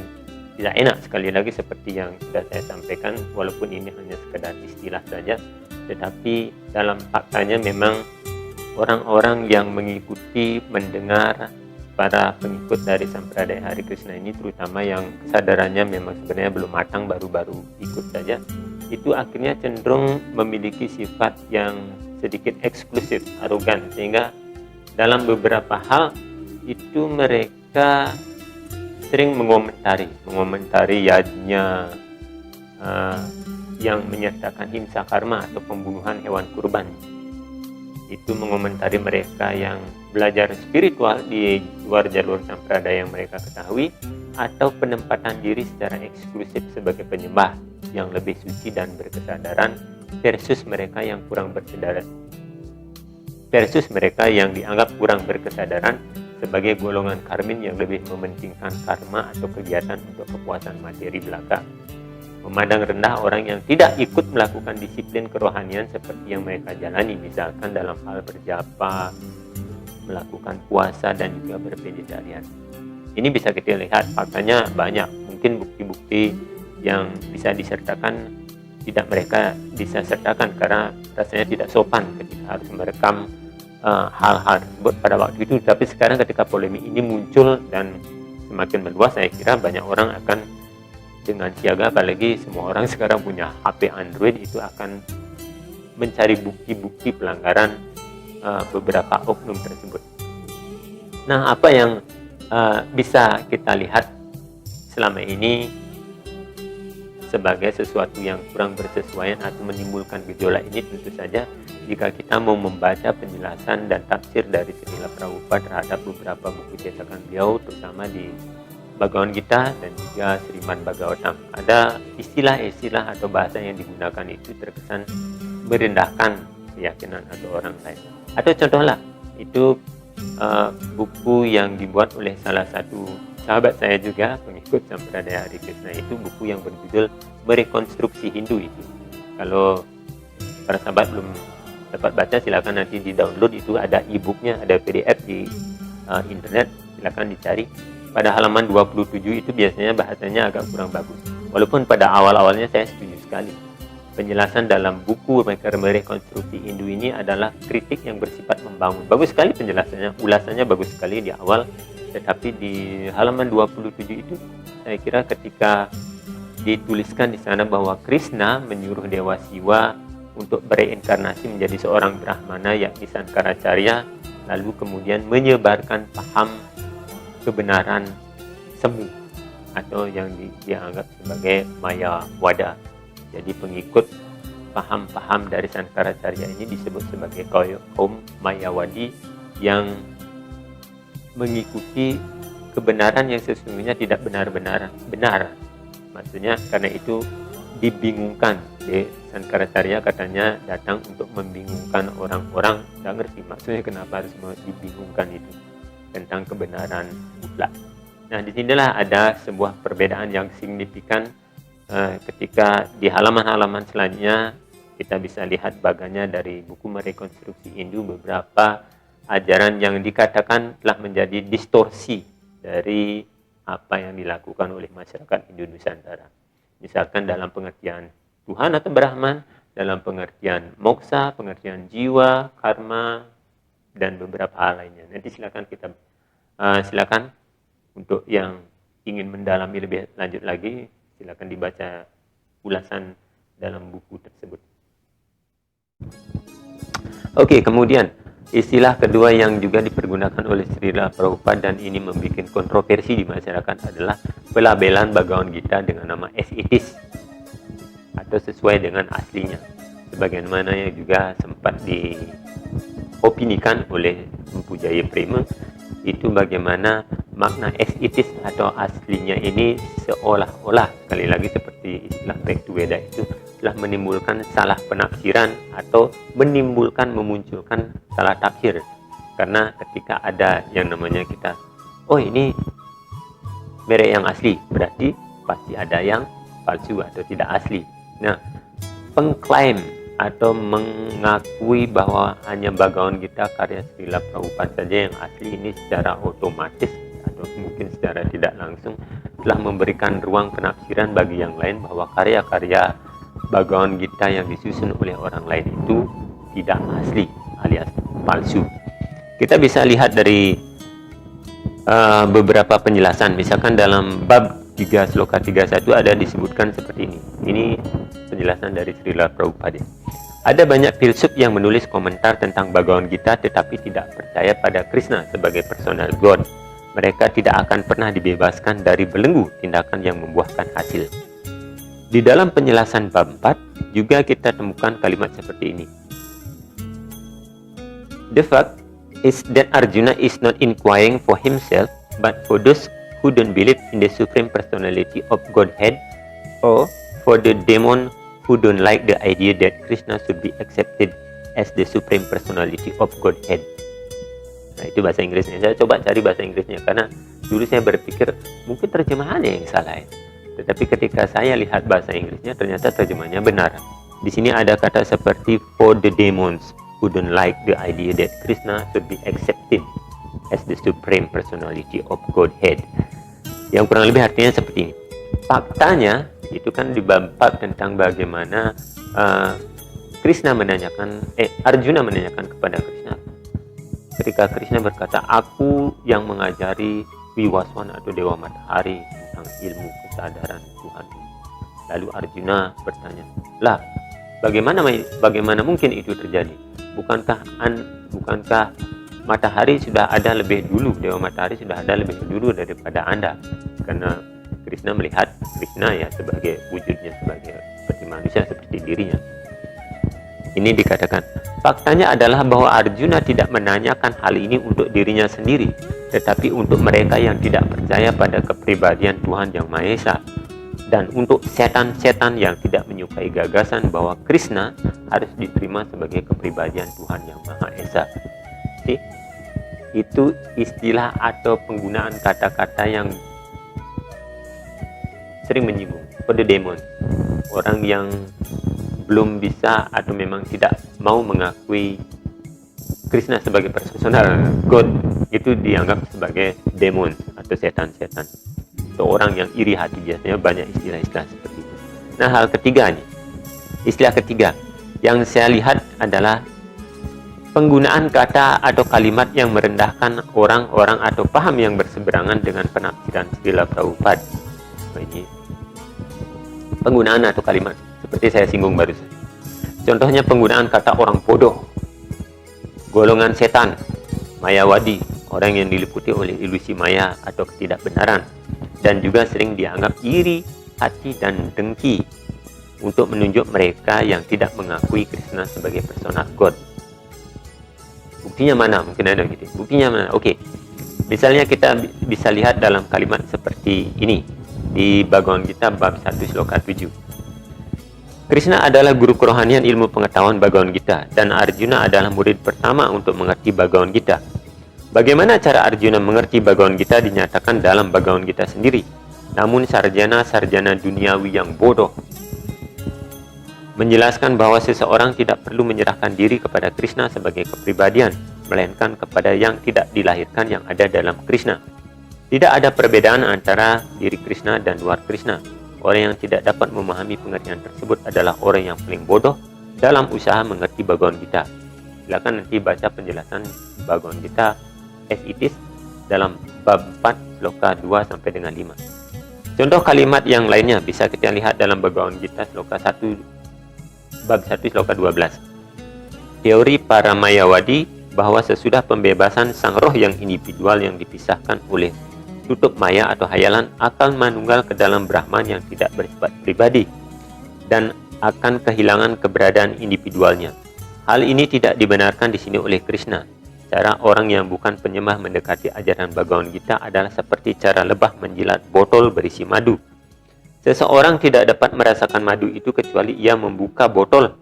tidak enak, sekali lagi seperti yang sudah saya sampaikan, walaupun ini hanya sekedar istilah saja, tetapi dalam faktanya memang orang-orang yang mengikuti, mendengar para pengikut dari Sampradaya Hare Krishna ini, terutama yang kesadarannya memang sebenarnya belum matang, baru-baru ikut saja, itu akhirnya cenderung memiliki sifat yang sedikit eksklusif, arogan, sehingga dalam beberapa hal itu mereka sering mengomentari yajnya yang menyertakan himsa karma atau pembunuhan hewan kurban. Itu mengomentari mereka yang belajar spiritual di luar jalur Sampradaya yang mereka ketahui, atau penempatan diri secara eksklusif sebagai penyembah yang lebih suci dan berkesadaran versus mereka yang kurang berkesadaran, versus mereka yang dianggap kurang berkesadaran sebagai golongan karmin yang lebih mementingkan karma atau kegiatan untuk kepuasan materi belaka, memandang rendah orang yang tidak ikut melakukan disiplin kerohanian seperti yang mereka jalani, misalkan dalam hal berjapa, melakukan puasa, dan juga bervegetarian. Ini bisa kita lihat, faktanya banyak, mungkin bukti-bukti yang bisa disertakan tidak mereka bisa sertakan karena rasanya tidak sopan ketika harus merekam hal-hal tersebut pada waktu itu. Tapi sekarang ketika polemik ini muncul dan semakin meluas, saya kira banyak orang akan dengan siaga, apalagi semua orang sekarang punya HP Android, itu akan mencari bukti-bukti pelanggaran beberapa oknum tersebut. Nah, apa yang bisa kita lihat selama ini sebagai sesuatu yang kurang bersesuaian atau menimbulkan gejolak ini, tentu saja jika kita mau membaca penjelasan dan tafsir dari Srila Prabhupada terhadap beberapa buku cetakan beliau, terutama di Bhagavad Gita dan juga Srimad Bhagavatam, ada istilah-istilah atau bahasa yang digunakan itu terkesan merendahkan keyakinan atau orang lain. Atau contohlah, itu buku yang dibuat oleh salah satu sahabat saya juga, pengikut Sampradaya Hare Krishna, itu buku yang berjudul Merekonstruksi Hindu itu. Kalau para sahabat belum dapat baca, silakan nanti di download, itu ada e-booknya, ada PDF di internet, silakan dicari. pada halaman 27 itu biasanya bahasanya agak kurang bagus. Walaupun pada awal-awalnya saya setuju sekali. Penjelasan dalam buku Rekonstruksi Hindu ini adalah kritik yang bersifat membangun. Bagus sekali penjelasannya, ulasannya bagus sekali di awal. Tetapi di halaman 27 itu saya kira ketika dituliskan di sana bahwa Krishna menyuruh Dewa Siwa untuk bereinkarnasi menjadi seorang Brahmana yakni Sankaracharya, lalu kemudian menyebarkan paham kebenaran semu atau yang dianggap sebagai Mayawada. Jadi pengikut paham-paham dari Sankaracharya ini disebut sebagai kaum Mayawadi yang mengikuti kebenaran yang sesungguhnya tidak benar-benar benar. Maksudnya karena itu dibingungkan. Sankaracharya katanya datang untuk membingungkan orang-orang. Tidak ngerti maksudnya kenapa harus dibingungkan itu tentang kebenaran mutlak. Nah, disinilah ada sebuah perbedaan yang signifikan ketika di halaman-halaman selanjutnya kita bisa lihat baganya dari buku Rekonstruksi Hindu beberapa ajaran yang dikatakan telah menjadi distorsi dari apa yang dilakukan oleh masyarakat Hindu Nusantara. Misalkan dalam pengertian Tuhan atau Brahman, dalam pengertian moksa, pengertian jiwa, karma, dan beberapa hal lainnya. Nanti silakan untuk yang ingin mendalami lebih lanjut lagi, silakan dibaca ulasan dalam buku tersebut. Oke, kemudian istilah kedua yang juga dipergunakan oleh Srila Prabhupada dan ini membuat kontroversi di masyarakat adalah pelabelan Bhagavad Gita dengan nama as it is atau sesuai dengan aslinya. Sebagaimana yang juga sempat diopinikan oleh Empu Jaya Prema, itu bagaimana makna as it is atau aslinya ini seolah-olah, sekali lagi seperti istilah back to Veda itu, telah menimbulkan salah penafsiran atau memunculkan salah tafsir. Karena ketika ada yang namanya kita, oh ini merek yang asli, berarti pasti ada yang palsu atau tidak asli. Nah, pengklaim atau mengakui bahwa hanya Bhagavad Gita karya Srila Prabhupada saja yang asli ini secara otomatis atau mungkin secara tidak langsung telah memberikan ruang penafsiran bagi yang lain bahwa karya-karya Bhagavad Gita yang disusun oleh orang lain itu tidak asli alias palsu. Kita bisa lihat dari beberapa penjelasan. Misalkan dalam bab 3 sloka 31 ada disebutkan seperti ini. Ini penjelasan dari Srila Prabhupada. Ada banyak filsuf yang menulis komentar tentang Bhagavad Gita tetapi tidak percaya pada Krishna sebagai personal God. Mereka tidak akan pernah dibebaskan dari belenggu tindakan yang membuahkan hasil. Di dalam penjelasan bab 4 juga kita temukan kalimat seperti ini. The fact is that Arjuna is not inquiring for himself but for those who don't believe in the Supreme Personality of Godhead, or for the demon who don't like the idea that Krishna should be accepted as the Supreme Personality of Godhead. Nah, itu bahasa Inggrisnya. Saya coba cari bahasa Inggrisnya karena dulu saya berpikir mungkin terjemahannya yang salah ya. Tetapi ketika saya lihat bahasa Inggrisnya ternyata terjemahannya benar. Di sini ada kata seperti for the demons who don't like the idea that Krishna should be accepted as the Supreme Personality of Godhead. Yang kurang lebih artinya seperti ini. Faktanya itu kan di bab 4 tentang bagaimana Arjuna menanyakan kepada Krishna. Ketika Krishna berkata, aku yang mengajari Wiwaswana atau Dewa Matahari tentang ilmu kesadaran Tuhan. Lalu Arjuna bertanya, lah bagaimana mungkin itu terjadi? Bukankah matahari sudah ada lebih dulu, Dewa Matahari sudah ada lebih dulu daripada Anda? Karena Krishna melihat Krishna ya sebagai wujudnya sebagai seperti manusia, seperti dirinya. Ini dikatakan, faktanya adalah bahwa Arjuna tidak menanyakan hal ini untuk dirinya sendiri, tetapi untuk mereka yang tidak percaya pada kepribadian Tuhan Yang Maha Esa, dan untuk setan-setan yang tidak menyukai gagasan bahwa Krishna harus diterima sebagai kepribadian Tuhan Yang Maha Esa. Jadi, itu istilah atau penggunaan kata-kata yang sering menyinggung. For the demon, orang yang belum bisa atau memang tidak mau mengakui Krishna sebagai personal God, itu dianggap sebagai demon atau setan-setan, atau orang yang iri hati, biasanya banyak istilah-istilah seperti itu. Nah, hal ketiga nih, istilah ketiga yang saya lihat adalah penggunaan kata atau kalimat yang merendahkan orang-orang atau paham yang berseberangan dengan penafsiran Srila Prabhupada. Ini penggunaan atau kalimat seperti saya singgung barusan. Contohnya penggunaan kata orang bodoh, golongan setan, mayawadi, orang yang diliputi oleh ilusi maya atau ketidakbenaran, dan juga sering dianggap iri hati dan dengki untuk menunjuk mereka yang tidak mengakui Krishna sebagai personal God. Buktinya mana? Mungkin ada gitu. Buktinya mana? Oke. Misalnya kita bisa lihat dalam kalimat seperti ini di Bhagavad Gita bab 1 sloka 7. Krishna adalah guru kerohanian ilmu pengetahuan Bhagavad Gita, dan Arjuna adalah murid pertama untuk mengerti Bhagavad Gita. Bagaimana cara Arjuna mengerti Bhagavad Gita dinyatakan dalam Bhagavad Gita sendiri. Namun sarjana-sarjana duniawi yang bodoh menjelaskan bahwa seseorang tidak perlu menyerahkan diri kepada Krishna sebagai kepribadian, melainkan kepada yang tidak dilahirkan yang ada dalam Krishna. Tidak ada perbedaan antara diri Krishna dan luar Krishna. Orang yang tidak dapat memahami pengertian tersebut adalah orang yang paling bodoh dalam usaha mengerti Bhagavad Gita. Silakan nanti baca penjelasan Bhagavad Gita as it is dalam bab 4 sloka 2 sampai dengan 5. Contoh kalimat yang lainnya bisa kita lihat dalam Bhagavad Gita sloka 1 bab 1 sloka 12. Teori para mayawadi bahwa sesudah pembebasan sang roh yang individual yang dipisahkan oleh tutup maya atau hayalan akan manunggal ke dalam Brahman yang tidak bersifat pribadi dan akan kehilangan keberadaan individualnya. Hal ini tidak dibenarkan di sini oleh Krishna. Cara orang yang bukan penyembah mendekati ajaran Bhagavad Gita adalah seperti cara lebah menjilat botol berisi madu. Seseorang tidak dapat merasakan madu itu kecuali ia membuka botol.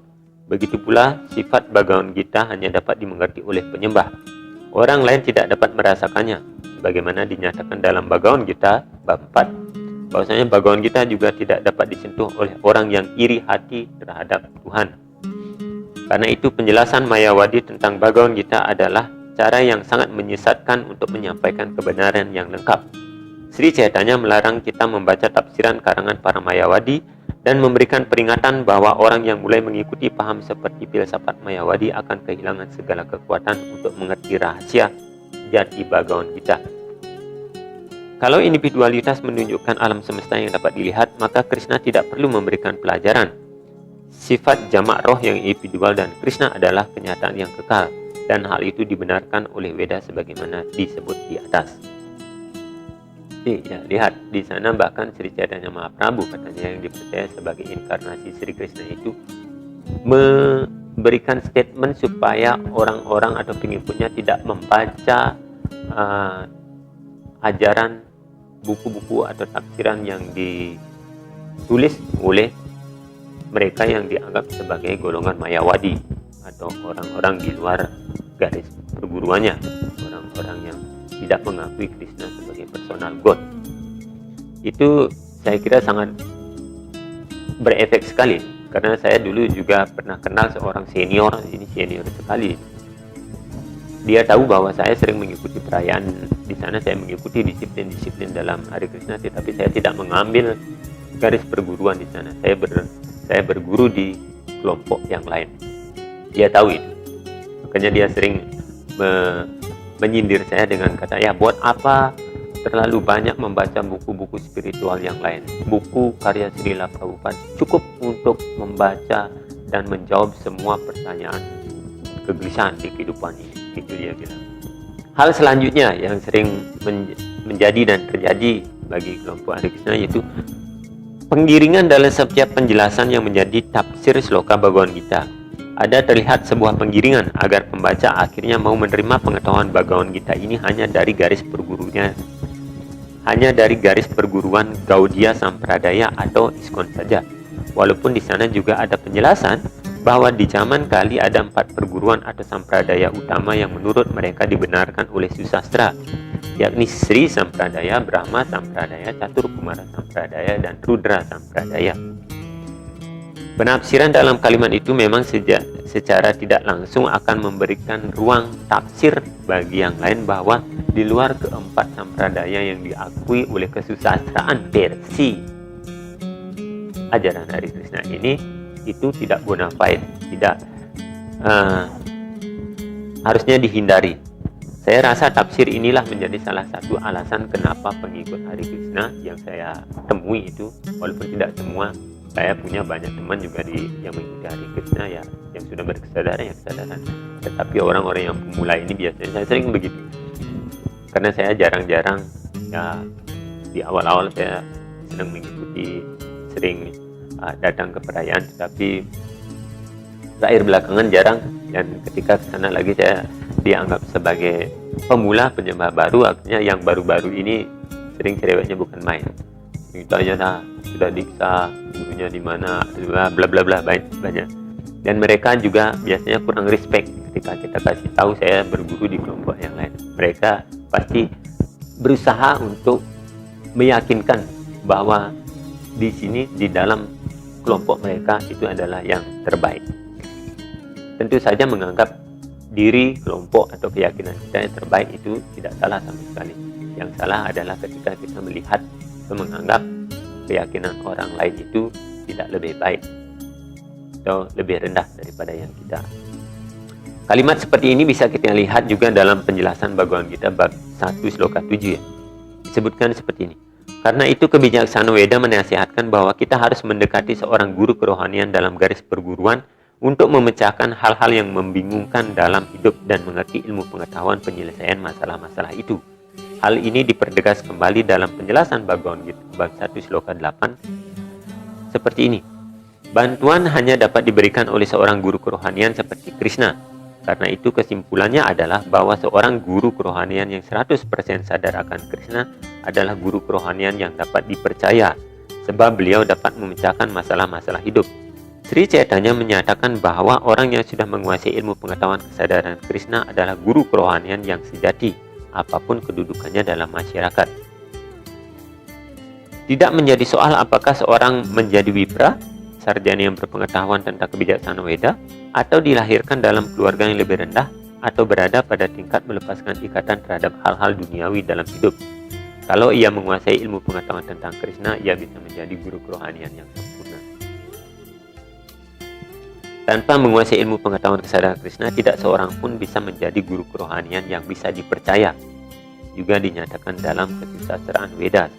Begitu pula sifat Bhagavad Gita hanya dapat dimengerti oleh penyembah. Orang lain tidak dapat merasakannya. Sebagaimana dinyatakan dalam Bhagavad Gita bab 4, bahwasanya Bhagavad Gita juga tidak dapat disentuh oleh orang yang iri hati terhadap Tuhan. Karena itu penjelasan mayawadi tentang Bhagavad Gita adalah cara yang sangat menyesatkan untuk menyampaikan kebenaran yang lengkap. Sri Chaitanya melarang kita membaca tafsiran karangan para mayawadi dan memberikan peringatan bahwa orang yang mulai mengikuti paham seperti filsafat mayawadi akan kehilangan segala kekuatan untuk mengerti rahasia jati Bhagavad Gita. Kalau individualitas menunjukkan alam semesta yang dapat dilihat, maka Krishna tidak perlu memberikan pelajaran. Sifat jamak roh yang individual dan Krishna adalah kenyataan yang kekal, dan hal itu dibenarkan oleh Veda sebagaimana disebut di atas. Ya, lihat di sana bahkan Sri Chaitanya Mahaprabhu katanya yang dipercaya sebagai inkarnasi Sri Krishna itu memberikan statement supaya orang-orang atau pengikutnya tidak membaca ajaran buku-buku atau tafsiran yang ditulis oleh mereka yang dianggap sebagai golongan mayawadi atau orang-orang di luar garis perguruannya, orang-orang yang tidak mengakui Krishna sebagai personal God. Itu saya kira sangat berefek sekali. Karena saya dulu juga pernah kenal seorang senior, ini senior sekali. Dia tahu bahwa saya sering mengikuti perayaan di sana, saya mengikuti disiplin-disiplin dalam Hare Krishna, tetapi saya tidak mengambil garis perguruan di sana. Saya berguru di kelompok yang lain. Dia tahu itu. Makanya dia sering menyindir saya dengan kata, ya buat apa terlalu banyak membaca buku-buku spiritual yang lain. Buku karya Srila Prabhupada cukup untuk membaca dan menjawab semua pertanyaan kegelisahan di kehidupan ini. Itu dia bilang. Hal selanjutnya yang sering menjadi dan terjadi bagi kelompok Hare Krishna yaitu penggiringan dalam setiap penjelasan yang menjadi tafsir sloka Bhagavad Gita. Ada terlihat sebuah penggiringan agar pembaca akhirnya mau menerima pengetahuan Bhagavad Gita ini hanya dari garis perguruan Gaudiya Sampradaya atau ISKCON saja. Walaupun di sana juga ada penjelasan bahwa di zaman kali ada 4 perguruan atau sampradaya utama yang menurut mereka dibenarkan oleh susastra, yakni Sri Sampradaya, Brahma Sampradaya, Catur Kumara Sampradaya, dan Rudra Sampradaya. Penafsiran dalam kalimat itu memang secara tidak langsung akan memberikan ruang tafsir bagi yang lain bahwa di luar keempat sampradaya yang diakui oleh kesusastraan versi ajaran Hari Krishna ini itu tidak bona fide, tidak harusnya dihindari. Saya rasa tafsir inilah menjadi salah satu alasan kenapa pengikut Hari Krishna yang saya temui itu, walaupun tidak semua, saya punya banyak teman juga yang mengikuti Hari Krishna ya, yang sudah berkesadaran, tetapi orang-orang yang pemula ini biasanya saya sering begitu, karena saya jarang-jarang ya, di awal-awal saya senang mengikuti, sering datang ke perayaan, tetapi terakhir belakangan jarang, dan ketika kesana lagi saya dianggap sebagai pemula, penyembah baru, artinya yang baru-baru ini sering cerewetnya bukan main. Ditanya sudah diksa, gurunya di mana, bla bla bla banyak. Dan mereka juga biasanya kurang respect ketika kita kasih tahu saya berguru di kelompok yang lain. Mereka pasti berusaha untuk meyakinkan bahwa di sini di dalam kelompok mereka itu adalah yang terbaik. Tentu saja menganggap diri, kelompok atau keyakinan kita yang terbaik itu tidak salah sama sekali. Yang salah adalah ketika kita melihat atau menganggap keyakinan orang lain itu tidak lebih baik atau lebih rendah daripada yang kita. Kalimat seperti ini bisa kita lihat juga dalam penjelasan Bhagavad Gita bab 1 sloka 7 ya. Disebutkan seperti ini. Karena itu kebijaksanaan Weda menasihatkan bahwa kita harus mendekati seorang guru kerohanian dalam garis perguruan untuk memecahkan hal-hal yang membingungkan dalam hidup dan mengerti ilmu pengetahuan penyelesaian masalah-masalah itu. Hal ini dipertegas kembali dalam penjelasan Bhagavad Gita bab 1 sloka 8 seperti ini. Bantuan hanya dapat diberikan oleh seorang guru kerohanian seperti Krishna. Karena itu kesimpulannya adalah bahwa seorang guru kerohanian yang 100% sadar akan Krishna adalah guru kerohanian yang dapat dipercaya, sebab beliau dapat memecahkan masalah-masalah hidup. Sri Chaitanya menyatakan bahwa orang yang sudah menguasai ilmu pengetahuan kesadaran Krishna adalah guru kerohanian yang sejati, apapun kedudukannya dalam masyarakat. Tidak menjadi soal apakah seorang menjadi wipra, sarjana yang berpengetahuan tentang kebijaksanaan Weda, atau dilahirkan dalam keluarga yang lebih rendah, atau berada pada tingkat melepaskan ikatan terhadap hal-hal duniawi dalam hidup. Kalau ia menguasai ilmu pengetahuan tentang Krishna, ia bisa menjadi guru kerohanian yang sempurna. Tanpa menguasai ilmu pengetahuan kesadaran Krishna, tidak seorang pun bisa menjadi guru kerohanian yang bisa dipercaya. Juga dinyatakan dalam kesusastraan Weda.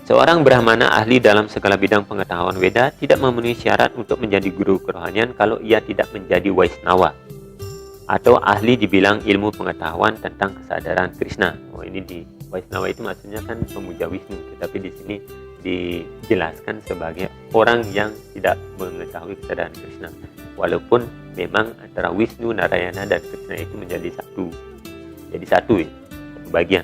Seorang Brahmana ahli dalam segala bidang pengetahuan Weda tidak memenuhi syarat untuk menjadi guru kerohanian kalau ia tidak menjadi Vaishnava atau ahli dibilang ilmu pengetahuan tentang kesadaran Krishna. Oh, ini di Vaishnava itu maksudnya kan pemuja Wisnu, tetapi di sini dijelaskan sebagai orang yang tidak mengetahui kesadaran Krishna. Walaupun memang antara Wisnu, Narayana dan Krishna itu menjadi satu. Jadi satu bagian.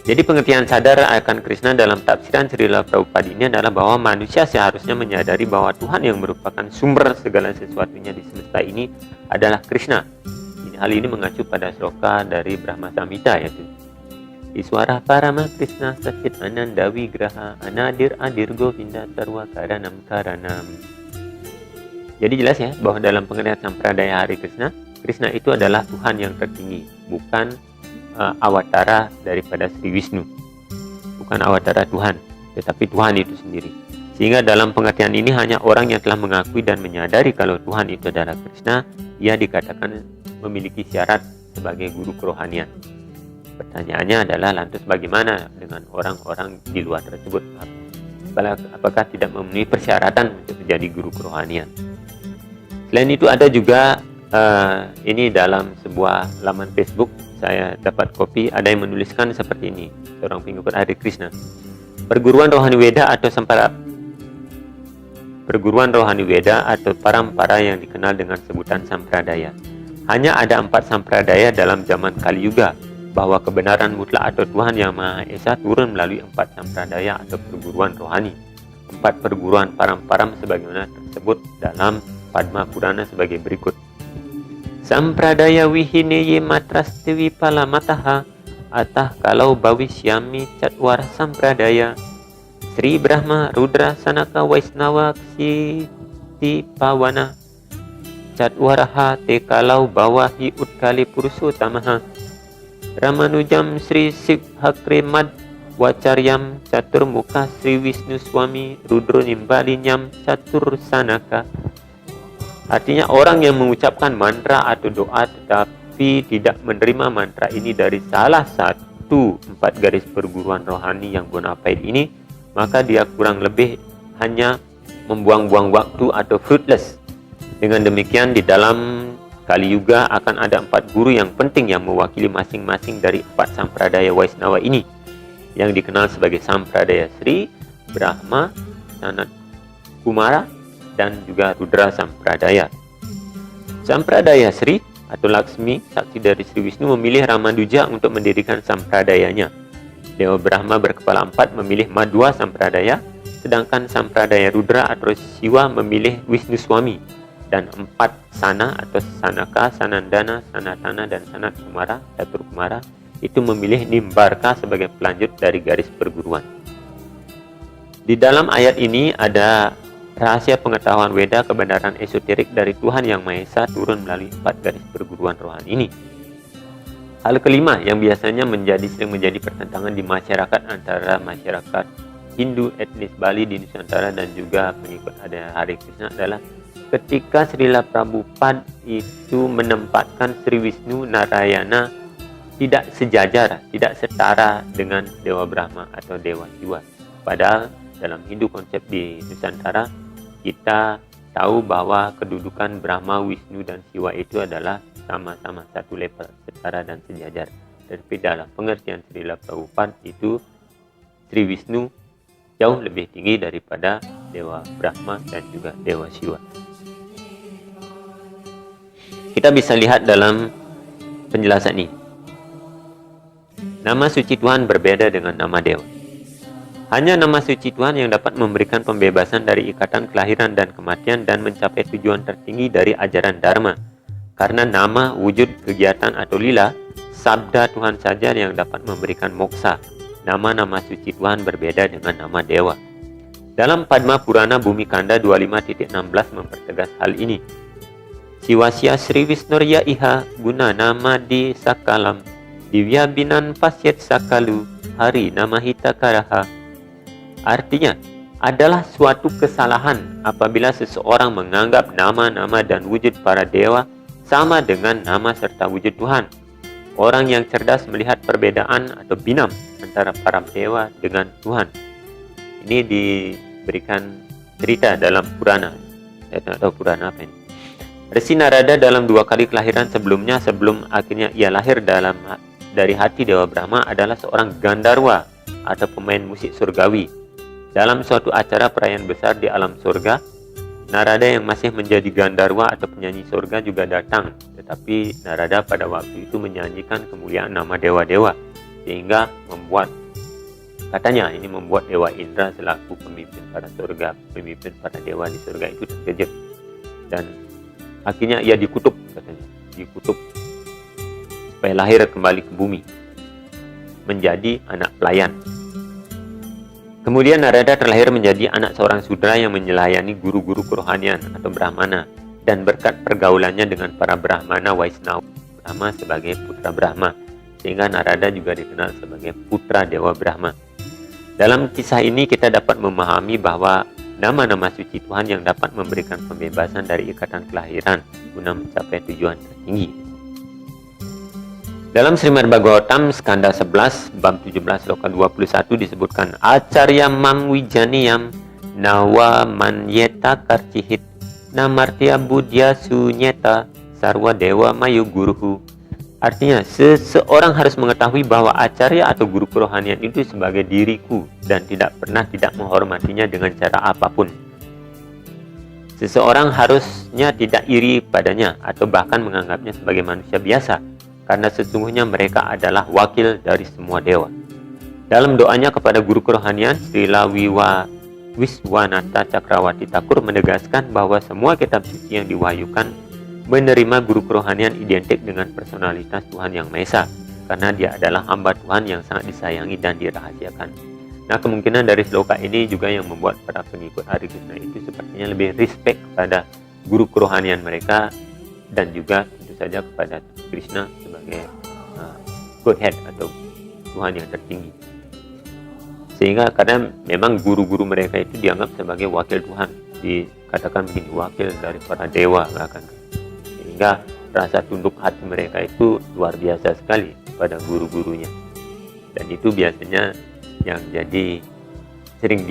Jadi pengertian sadar akan Krishna dalam tafsiran Srila Prabhupada ini adalah bahwa manusia seharusnya menyadari bahwa Tuhan yang merupakan sumber segala sesuatunya di semesta ini adalah Krishna. Hal ini mengacu pada sloka dari Brahma Samhita, yaitu Iswara Parama Krishna Sacit Ananda Wigraha Anadir Adir Govinda Sarwa Karanam Karanam. Jadi jelas ya bahwa dalam pengertian sampradaya Hari Krishna, Krishna itu adalah Tuhan yang tertinggi, bukan awatara daripada Sri Wisnu, bukan awatara Tuhan, tetapi Tuhan itu sendiri. Sehingga dalam pengertian ini hanya orang yang telah mengakui dan menyadari kalau Tuhan itu adalah Krishna, ia dikatakan memiliki syarat sebagai guru kerohanian. Pertanyaannya adalah lantas bagaimana dengan orang-orang di luar tersebut? Apakah tidak memenuhi persyaratan untuk menjadi guru kerohanian? Selain itu ada juga ini dalam sebuah laman Facebook saya dapat kopi, ada yang menuliskan seperti ini, seorang pengikut Hari Krishna. Perguruan rohani Weda atau parampara yang dikenal dengan sebutan sampradaya. Hanya ada 4 sampradaya dalam zaman Kali Yuga, bahwa kebenaran mutlak atau Tuhan Yang Maha Esa turun melalui 4 sampradaya atau perguruan rohani. 4 perguruan paramparam sebagaimana tersebut dalam Padma Purana sebagai berikut. Sampradaya Wihineye Matrastiwi Palamataha Atah Kalau Bawisyami Catwara Sampradaya Sri Brahma Rudra Sanaka Vaisnava Ksiti Pawana Catwaraha te kalau bawahi utkali purushotamaha Ramanujam Sri Sikhakrimad Wacaryam Caturmuka Sri Wisnu Swami Rudro Nimbalinyam Catur Sanaka. Artinya orang yang mengucapkan mantra atau doa tetapi tidak menerima mantra ini dari salah satu 4 garis perguruan rohani yang bona fide ini, maka dia kurang lebih hanya membuang-buang waktu atau fruitless. Dengan demikian di dalam Kali Yuga akan ada 4 guru yang penting yang mewakili masing-masing dari 4 sampradaya Waisnawa ini, yang dikenal sebagai Sampradaya Sri, Brahma, Sanat Kumara, dan juga Rudra Sampradaya. Sampradaya Sri atau Laksmi, saksi dari Sri Wisnu, memilih Ramanuja untuk mendirikan sampradayanya. Dewa Brahma berkepala 4 memilih Madhwa Sampradaya, sedangkan Sampradaya Rudra atau Siwa memilih Wisnu Swami, dan 4 sana atau Sanaka, Sanandana, Sanatana, dan Sanat Kumara, Catur Kumara itu memilih Nimbarka sebagai pelanjut dari garis perguruan. Di dalam ayat ini ada rahasia pengetahuan Weda, kebenaran esoterik dari Tuhan Yang Maha Esa turun melalui 4 garis perguruan rohani ini. Hal kelima yang biasanya sering menjadi pertentangan di masyarakat antara masyarakat Hindu etnis Bali di Nusantara dan juga pengikut ada Hare Krishna adalah ketika Srila Prabhupada itu menempatkan Sri Wisnu Narayana tidak sejajar, tidak setara dengan Dewa Brahma atau Dewa Siwa. Padahal dalam Hindu konsep di Nusantara kita tahu bahwa kedudukan Brahma, Wisnu, dan Siwa itu adalah sama-sama satu level, setara dan sejajar. Tapi dalam pengertian Srila Prabhupada itu Sri Wisnu jauh lebih tinggi daripada Dewa Brahma dan juga Dewa Siwa. Kita bisa lihat dalam penjelasan ini. Nama suci Tuhan berbeda dengan nama Dewa. Hanya nama suci Tuhan yang dapat memberikan pembebasan dari ikatan kelahiran dan kematian dan mencapai tujuan tertinggi dari ajaran Dharma. Karena nama, wujud, kegiatan atau lila, sabda Tuhan saja yang dapat memberikan moksa. Nama-nama suci Tuhan berbeda dengan nama Dewa. Dalam Padma Purana Bumi Kanda 25.16 mempertegas hal ini. Siwasya Sri Wisnurya Iha guna nama di Sakalam Divya Binan Pasyet Sakalu Hari Namahita Karaha. Artinya, adalah suatu kesalahan apabila seseorang menganggap nama-nama dan wujud para dewa sama dengan nama serta wujud Tuhan. Orang yang cerdas melihat perbedaan atau binam antara para dewa dengan Tuhan. Ini diberikan cerita dalam Purana. Saya tak tahu Purana apa ini. Resi Narada dalam 2 kali kelahiran sebelumnya, sebelum akhirnya ia lahir dari hati Dewa Brahma, adalah seorang Gandarwa atau pemain musik surgawi. Dalam suatu acara perayaan besar di alam surga, Narada yang masih menjadi Gandarwa atau penyanyi surga juga datang. Tetapi Narada pada waktu itu menyanyikan kemuliaan nama dewa-dewa, sehingga membuat Dewa Indra selaku pemimpin para surga, pemimpin para dewa di surga itu terkejut. Dan akhirnya ia dikutuk supaya lahir kembali ke bumi menjadi anak pelayan. Kemudian Narada terlahir menjadi anak seorang sudra yang menyelahayani guru-guru kerohanian atau Brahmana, dan berkat pergaulannya dengan para Brahmana Waisnawa, Brahma sebagai putra Brahma, sehingga Narada juga dikenal sebagai putra Dewa Brahma. Dalam kisah ini kita dapat memahami bahwa nama-nama suci Tuhan yang dapat memberikan pembebasan dari ikatan kelahiran guna mencapai tujuan tertinggi. Dalam Srimad Bhagavatam skanda 11 bab 17 sloka 21 disebutkan Acarya Mam Wijaniyam Nawa Manyeta Karcihit Namartya Budya Sunyeta Sarwa Dewa Mayu Guruhu. Artinya, seseorang harus mengetahui bahwa acarya atau guru kerohanian itu sebagai diriku dan tidak pernah tidak menghormatinya dengan cara apapun. Seseorang harusnya tidak iri padanya atau bahkan menganggapnya sebagai manusia biasa, karena sesungguhnya mereka adalah wakil dari semua dewa. Dalam doanya kepada guru kerohanian, Srila Wiswanata Cakrawati Thakur menegaskan bahwa semua kitab suci yang diwahyukan menerima guru kerohanian identik dengan personalitas Tuhan Yang Maha Esa, karena dia adalah hamba Tuhan yang sangat disayangi dan dirahasiakan. Nah, kemungkinan dari sloka ini juga yang membuat para pengikut Hare Krishna itu sepertinya lebih respect kepada guru kerohanian mereka dan juga tentu saja kepada Krishna sebagai Godhead atau Tuhan yang tertinggi. Sehingga karena memang guru-guru mereka itu dianggap sebagai wakil Tuhan, dikatakan begini, wakil dari para dewa bahkan. Sehingga rasa tunduk hati mereka itu luar biasa sekali pada guru-gurunya. Dan itu biasanya yang jadi sering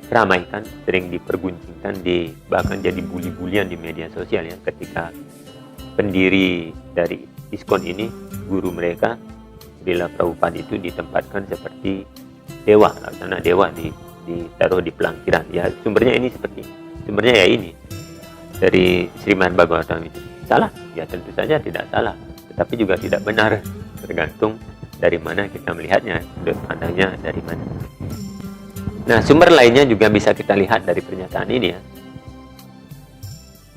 diramaikan, sering diperguncingkan, bahkan jadi bully-bulian di media sosial ya, ketika pendiri dari ISKCON ini, guru mereka Srila Prabhupada itu ditempatkan seperti dewa, laksana dewa, ditaruh di pelangkiran. Ya sumbernya ya ini dari Srimad Bhagavatam itu. Salah? Ya tentu saja tidak salah, tetapi juga tidak benar, tergantung dari mana kita melihatnya, sudut pandangnya dari mana. Nah, sumber lainnya juga bisa kita lihat dari pernyataan ini ya.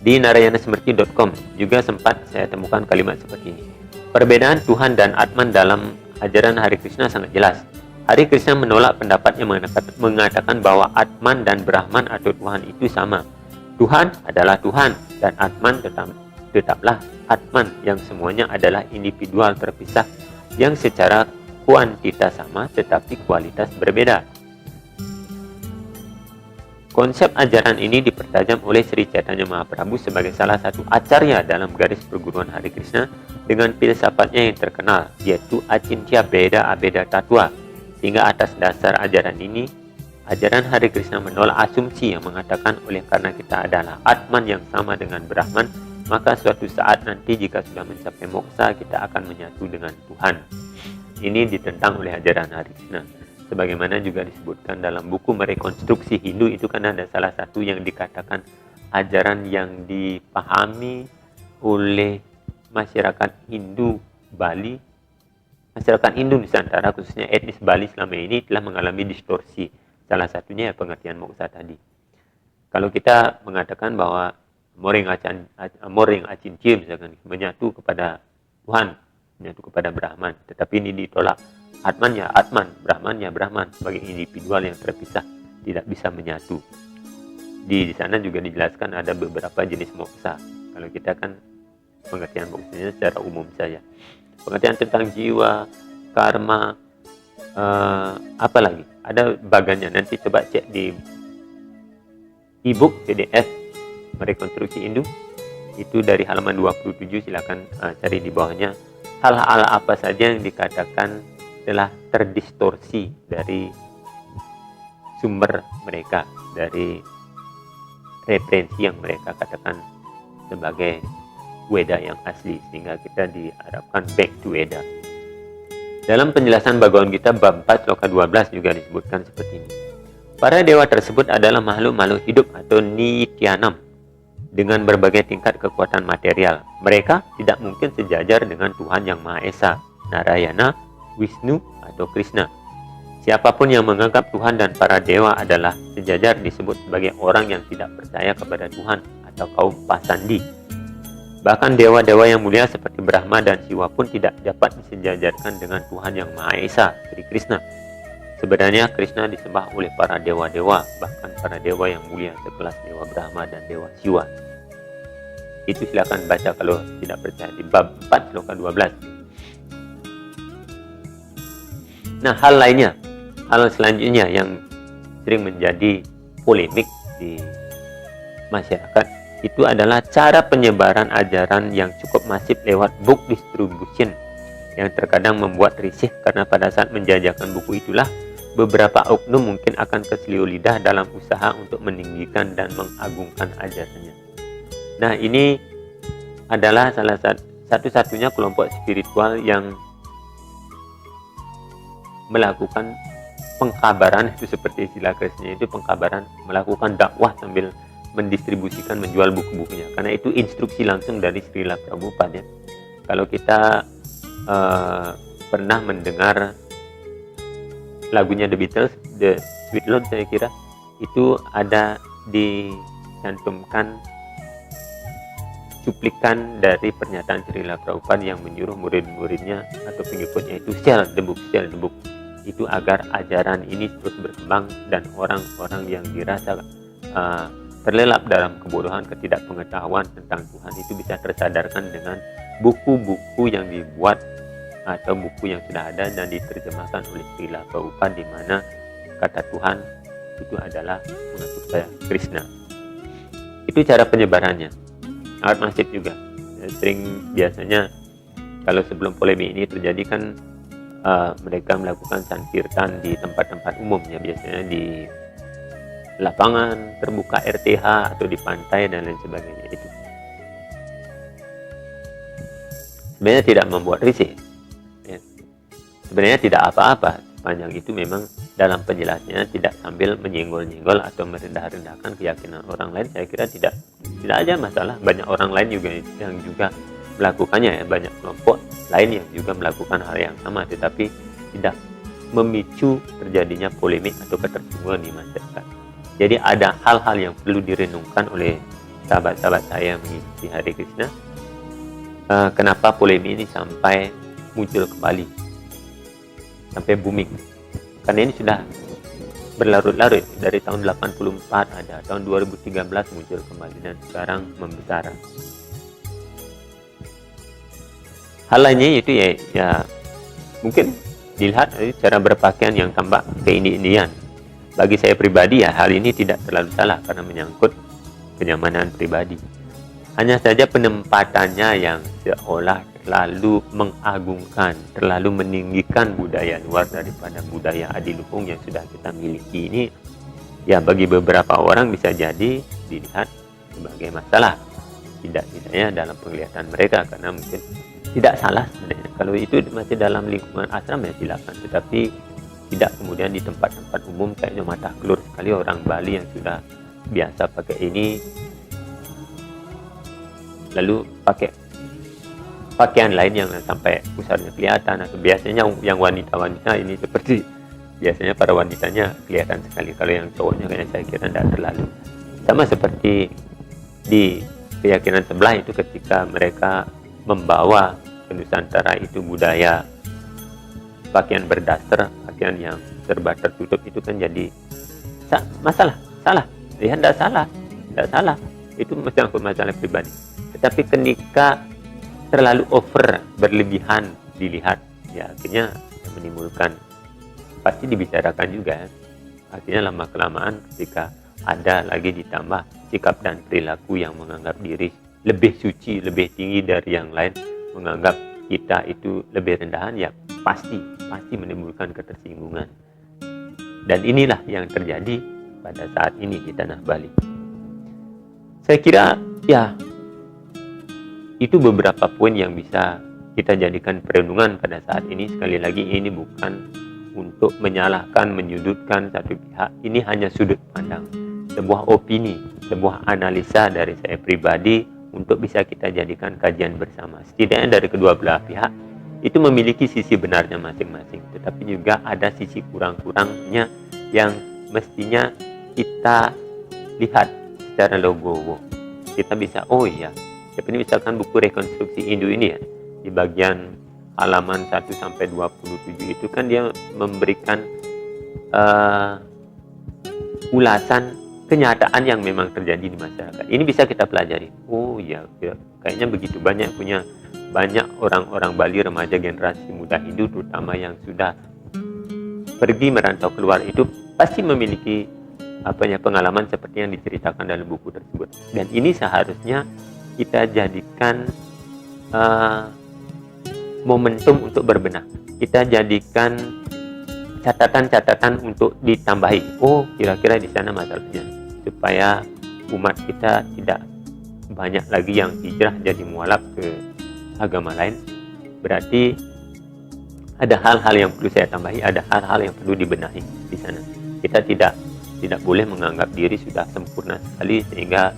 Di narayanasmrti.com juga sempat saya temukan kalimat seperti ini. Perbedaan Tuhan dan Atman dalam ajaran Hare Krishna sangat jelas. Hare Krishna menolak pendapatnya mengatakan bahwa Atman dan Brahman atau Tuhan itu sama. Tuhan adalah Tuhan dan Atman tetaplah Atman yang semuanya adalah individual terpisah yang secara kuantitas sama tetapi kualitas berbeda. Konsep ajaran ini dipertajam oleh Sri Chaitanya Mahaprabhu sebagai salah satu acarya dalam garis perguruan Hare Krishna dengan filsafatnya yang terkenal, yaitu Acintya Beda Abeda Tatwa. Sehingga atas dasar ajaran ini, ajaran Hare Krishna menolak asumsi yang mengatakan oleh karena kita adalah Atman yang sama dengan Brahman, maka suatu saat nanti jika sudah mencapai moksa, kita akan menyatu dengan Tuhan. Ini ditentang oleh ajaran Hare Krishna. Sebagaimana juga disebutkan dalam buku Merekonstruksi Hindu, itu kan ada salah satu yang dikatakan ajaran yang dipahami oleh masyarakat Hindu Bali, masyarakat Hindu Nusantara khususnya etnis Bali selama ini telah mengalami distorsi. Salah satunya ya pengertian moksa tadi. Kalau kita mengatakan bahwa Moreng Acincim misalkan menyatu kepada Tuhan, menyatu kepada Brahman, tetapi ini ditolak. Atman ya Atman, Brahman ya Brahman, sebagai individual yang terpisah, tidak bisa menyatu. Di sana juga dijelaskan ada beberapa jenis moksa. Kalau kita kan pengertian moksanya secara umum saja. Pengertian tentang jiwa, karma, apa lagi? Ada bagannya, nanti coba cek di e-book PDF Merekonstruksi Hindu. Itu dari halaman 27, silakan cari di bawahnya. Hal-hal apa saja yang dikatakan telah terdistorsi dari sumber mereka, dari referensi yang mereka katakan sebagai Weda yang asli, sehingga kita diharapkan back to Weda. Dalam penjelasan Bhagavad Gita bab 4 sloka 12 juga disebutkan seperti ini. Para dewa tersebut adalah makhluk-makhluk hidup atau nityanam dengan berbagai tingkat kekuatan material. Mereka tidak mungkin sejajar dengan Tuhan yang Maha Esa, Narayana, Wisnu atau Krishna. Siapapun yang menganggap Tuhan dan para dewa adalah sejajar disebut sebagai orang yang tidak percaya kepada Tuhan atau kaum pasandi. Bahkan dewa-dewa yang mulia seperti Brahma dan Siwa pun tidak dapat disejajarkan dengan Tuhan yang Maha Esa, Sri Krishna. Sebenarnya Krishna disembah oleh para dewa-dewa, bahkan para dewa yang mulia sekelas Dewa Brahma dan Dewa Siwa. Itu silakan baca kalau tidak percaya di bab 4 sloka 12. Nah, hal selanjutnya yang sering menjadi polemik di masyarakat itu adalah cara penyebaran ajaran yang cukup masif lewat book distribution yang terkadang membuat risih karena pada saat menjajakan buku itulah beberapa oknum mungkin akan keseliu lidah dalam usaha untuk meninggikan dan mengagungkan ajarannya. Nah, ini adalah salah satu-satunya kelompok spiritual yang melakukan pengkabaran, itu seperti istilah Krishna itu pengkabaran, melakukan dakwah sambil mendistribusikan, menjual buku-bukunya, karena itu instruksi langsung dari Srila Prabhupada ya. Kalau kita pernah mendengar lagunya The Beatles, The Sweet Lord, saya kira itu ada dicantumkan cuplikan dari pernyataan Srila Prabhupada yang menyuruh murid-muridnya atau pengikutnya itu share the book, itu agar ajaran ini terus berkembang dan orang-orang yang dirasa terlelap dalam kebodohan, ketidakpengetahuan tentang Tuhan itu bisa tersadarkan dengan buku-buku yang dibuat atau buku yang sudah ada dan diterjemahkan oleh Srila Prabhupada, di mana kata Tuhan itu adalah Purnatutta Krishna. Itu cara penyebarannya, sangat masif juga. Sering biasanya kalau sebelum polemik ini terjadi kan mereka melakukan sankirtan di tempat-tempat umum ya, biasanya di lapangan terbuka RTH atau di pantai dan lain sebagainya. Itu sebenarnya tidak membuat risih ya. Sebenarnya tidak apa-apa sepanjang itu memang dalam penjelasannya tidak sambil menyenggol-nyenggol atau merendah-rendahkan keyakinan orang lain. Saya kira tidak ada masalah. Banyak orang lain juga yang juga melakukannya ya, banyak kelompok lain yang juga melakukan hal yang sama, tetapi tidak memicu terjadinya polemik atau ketersinggungan di masyarakat. Jadi ada hal-hal yang perlu direnungkan oleh sahabat-sahabat saya mengikuti Hare Krishna. Kenapa polemik ini sampai muncul kembali, sampai booming? Karena ini sudah berlarut-larut dari tahun 84 ada, tahun 2013 muncul kembali dan sekarang membesar. Hal lainnya itu ya mungkin dilihat dari cara berpakaian yang tampak keindi-indian. Bagi saya pribadi ya hal ini tidak terlalu salah karena menyangkut kenyamanan pribadi. Hanya saja penempatannya yang seolah terlalu mengagungkan, terlalu meninggikan budaya luar daripada budaya adiluhung yang sudah kita miliki ini, ya bagi beberapa orang bisa jadi dilihat sebagai masalah. Tidak-tidaknya dalam penglihatan mereka, karena mungkin tidak salah sebenarnya. Kalau itu masih dalam lingkungan ashram ya silakan, tetapi tidak kemudian di tempat-tempat umum. Kayaknya mata keluar sekali orang Bali yang sudah biasa pakai ini lalu pakai pakaian lain yang sampai pusarnya kelihatan, atau biasanya yang wanita-wanita ini seperti biasanya para wanitanya kelihatan sekali. Kalau yang cowoknya kayaknya saya kira tidak terlalu. Sama seperti di keyakinan sebelah itu, ketika mereka membawa ke Nusantara itu budaya pakaian berdaster, pakaian yang serba tertutup, itu kan jadi masalah. Salah ya, tidak salah, itu menyangkut masalah pribadi. Tetapi ketika terlalu over, berlebihan dilihat, ya akhirnya menimbulkan, pasti dibicarakan juga. Akhirnya lama kelamaan ketika ada lagi ditambah sikap dan perilaku yang menganggap diri lebih suci, lebih tinggi dari yang lain, menganggap kita itu lebih rendahan, ya pasti menimbulkan ketersinggungan. Dan inilah yang terjadi pada saat ini di tanah Bali. Saya kira ya itu beberapa poin yang bisa kita jadikan perenungan pada saat ini. Sekali lagi, ini bukan untuk menyalahkan, menyudutkan satu pihak. Ini hanya sudut pandang, sebuah opini, sebuah analisa dari saya pribadi untuk bisa kita jadikan kajian bersama. Setidaknya dari kedua belah pihak itu memiliki sisi benarnya masing-masing, tetapi juga ada sisi kurang-kurangnya yang mestinya kita lihat secara logowo. Kita bisa, oh iya, seperti misalkan buku rekonstruksi Hindu ini ya, di bagian halaman 1-27 itu kan dia memberikan ulasan kenyataan yang memang terjadi di masyarakat. Ini bisa kita pelajari. Oh iya, kayaknya begitu banyak orang-orang Bali, remaja generasi muda Hindu terutama yang sudah pergi merantau keluar, itu pasti memiliki pengalaman seperti yang diceritakan dalam buku tersebut. Dan ini seharusnya kita jadikan momentum untuk berbenah. Kita jadikan catatan-catatan untuk ditambahi. Oh, kira-kira di sana masalahnya, supaya umat kita tidak banyak lagi yang hijrah jadi mualaf ke agama lain. Berarti ada hal-hal yang perlu saya tambahi, ada hal-hal yang perlu dibenahi di sana. Kita tidak boleh menganggap diri sudah sempurna sekali sehingga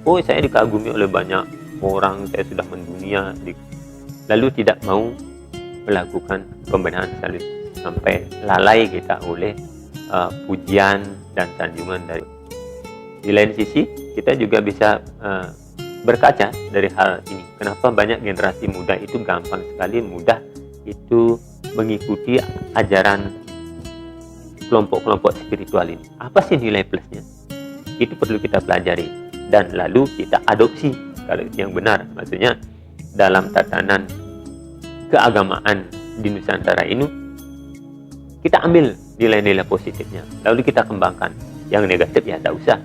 oh saya dikagumi oleh banyak orang, saya sudah mendunia, lalu tidak mau melakukan pembenahan sampai lalai kita oleh pujian dan sanjungan dari. Di lain sisi kita juga bisa berkaca dari hal ini. Kenapa banyak generasi muda itu gampang sekali, mudah itu mengikuti ajaran kelompok-kelompok spiritual ini? Apa sih nilai plusnya? Itu perlu kita pelajari dan lalu kita adopsi kalau itu yang benar. Maksudnya dalam tatanan keagamaan di Nusantara ini kita ambil nilai-nilai positifnya, lalu kita kembangkan. Yang negatif ya tidak usah,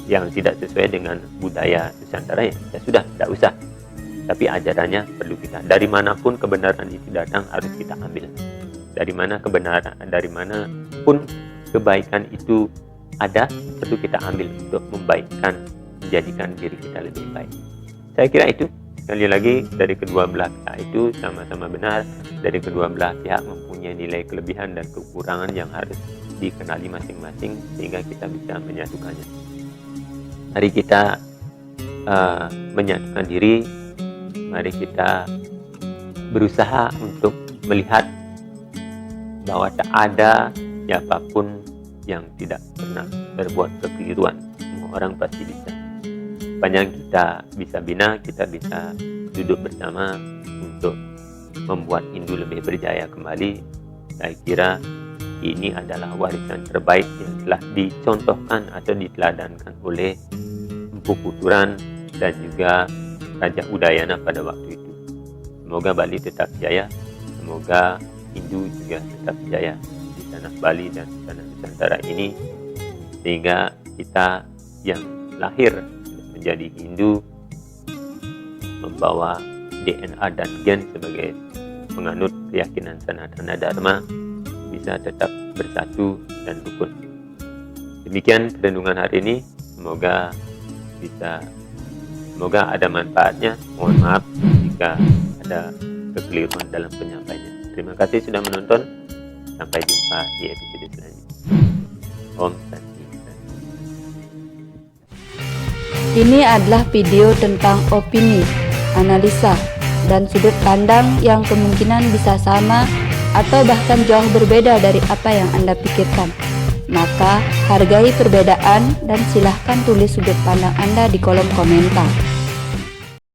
yang tidak sesuai dengan budaya Nusantara ya sudah tidak usah. Tapi ajarannya perlu kita, dari manapun kebenaran itu datang harus kita ambil. Dari mana kebenaran, dari mana pun kebaikan itu ada, perlu kita ambil untuk membaikkan, menjadikan diri kita lebih baik. Saya kira itu, sekali lagi dari kedua belah pihak itu sama-sama benar, dari kedua belah pihak mempunyai nilai kelebihan dan kekurangan yang harus dikenali masing-masing sehingga kita bisa menyatukannya. Mari kita menyatukan diri, mari kita berusaha untuk melihat bahwa tak ada siapapun yang tidak pernah berbuat kekeliruan. Semua orang pasti bisa. Sepanjang kita bisa bina, kita bisa duduk bersama untuk membuat Hindu lebih berjaya kembali. Saya kira ini adalah warisan terbaik yang telah dicontohkan atau diteladankan oleh Empu Kuturan dan juga Raja Udayana pada waktu itu. Semoga Bali tetap jaya, semoga Hindu juga tetap jaya di tanah Bali dan tanah Nusantara ini, sehingga kita yang lahir menjadi Hindu membawa DNA dan gen sebagai penganut keyakinan Sanatana Dharma bisa tetap bersatu dan rukun. Demikian renungan hari ini, semoga ada manfaatnya. Mohon maaf jika ada kekeliruan dalam penyampaiannya. Terima kasih sudah menonton. Sampai jumpa di episode selanjutnya. Om Santi. Ini adalah video tentang opini, analisa, dan sudut pandang yang kemungkinan bisa sama atau bahkan jauh berbeda dari apa yang Anda pikirkan. Maka, hargai perbedaan dan silahkan tulis sudut pandang Anda di kolom komentar.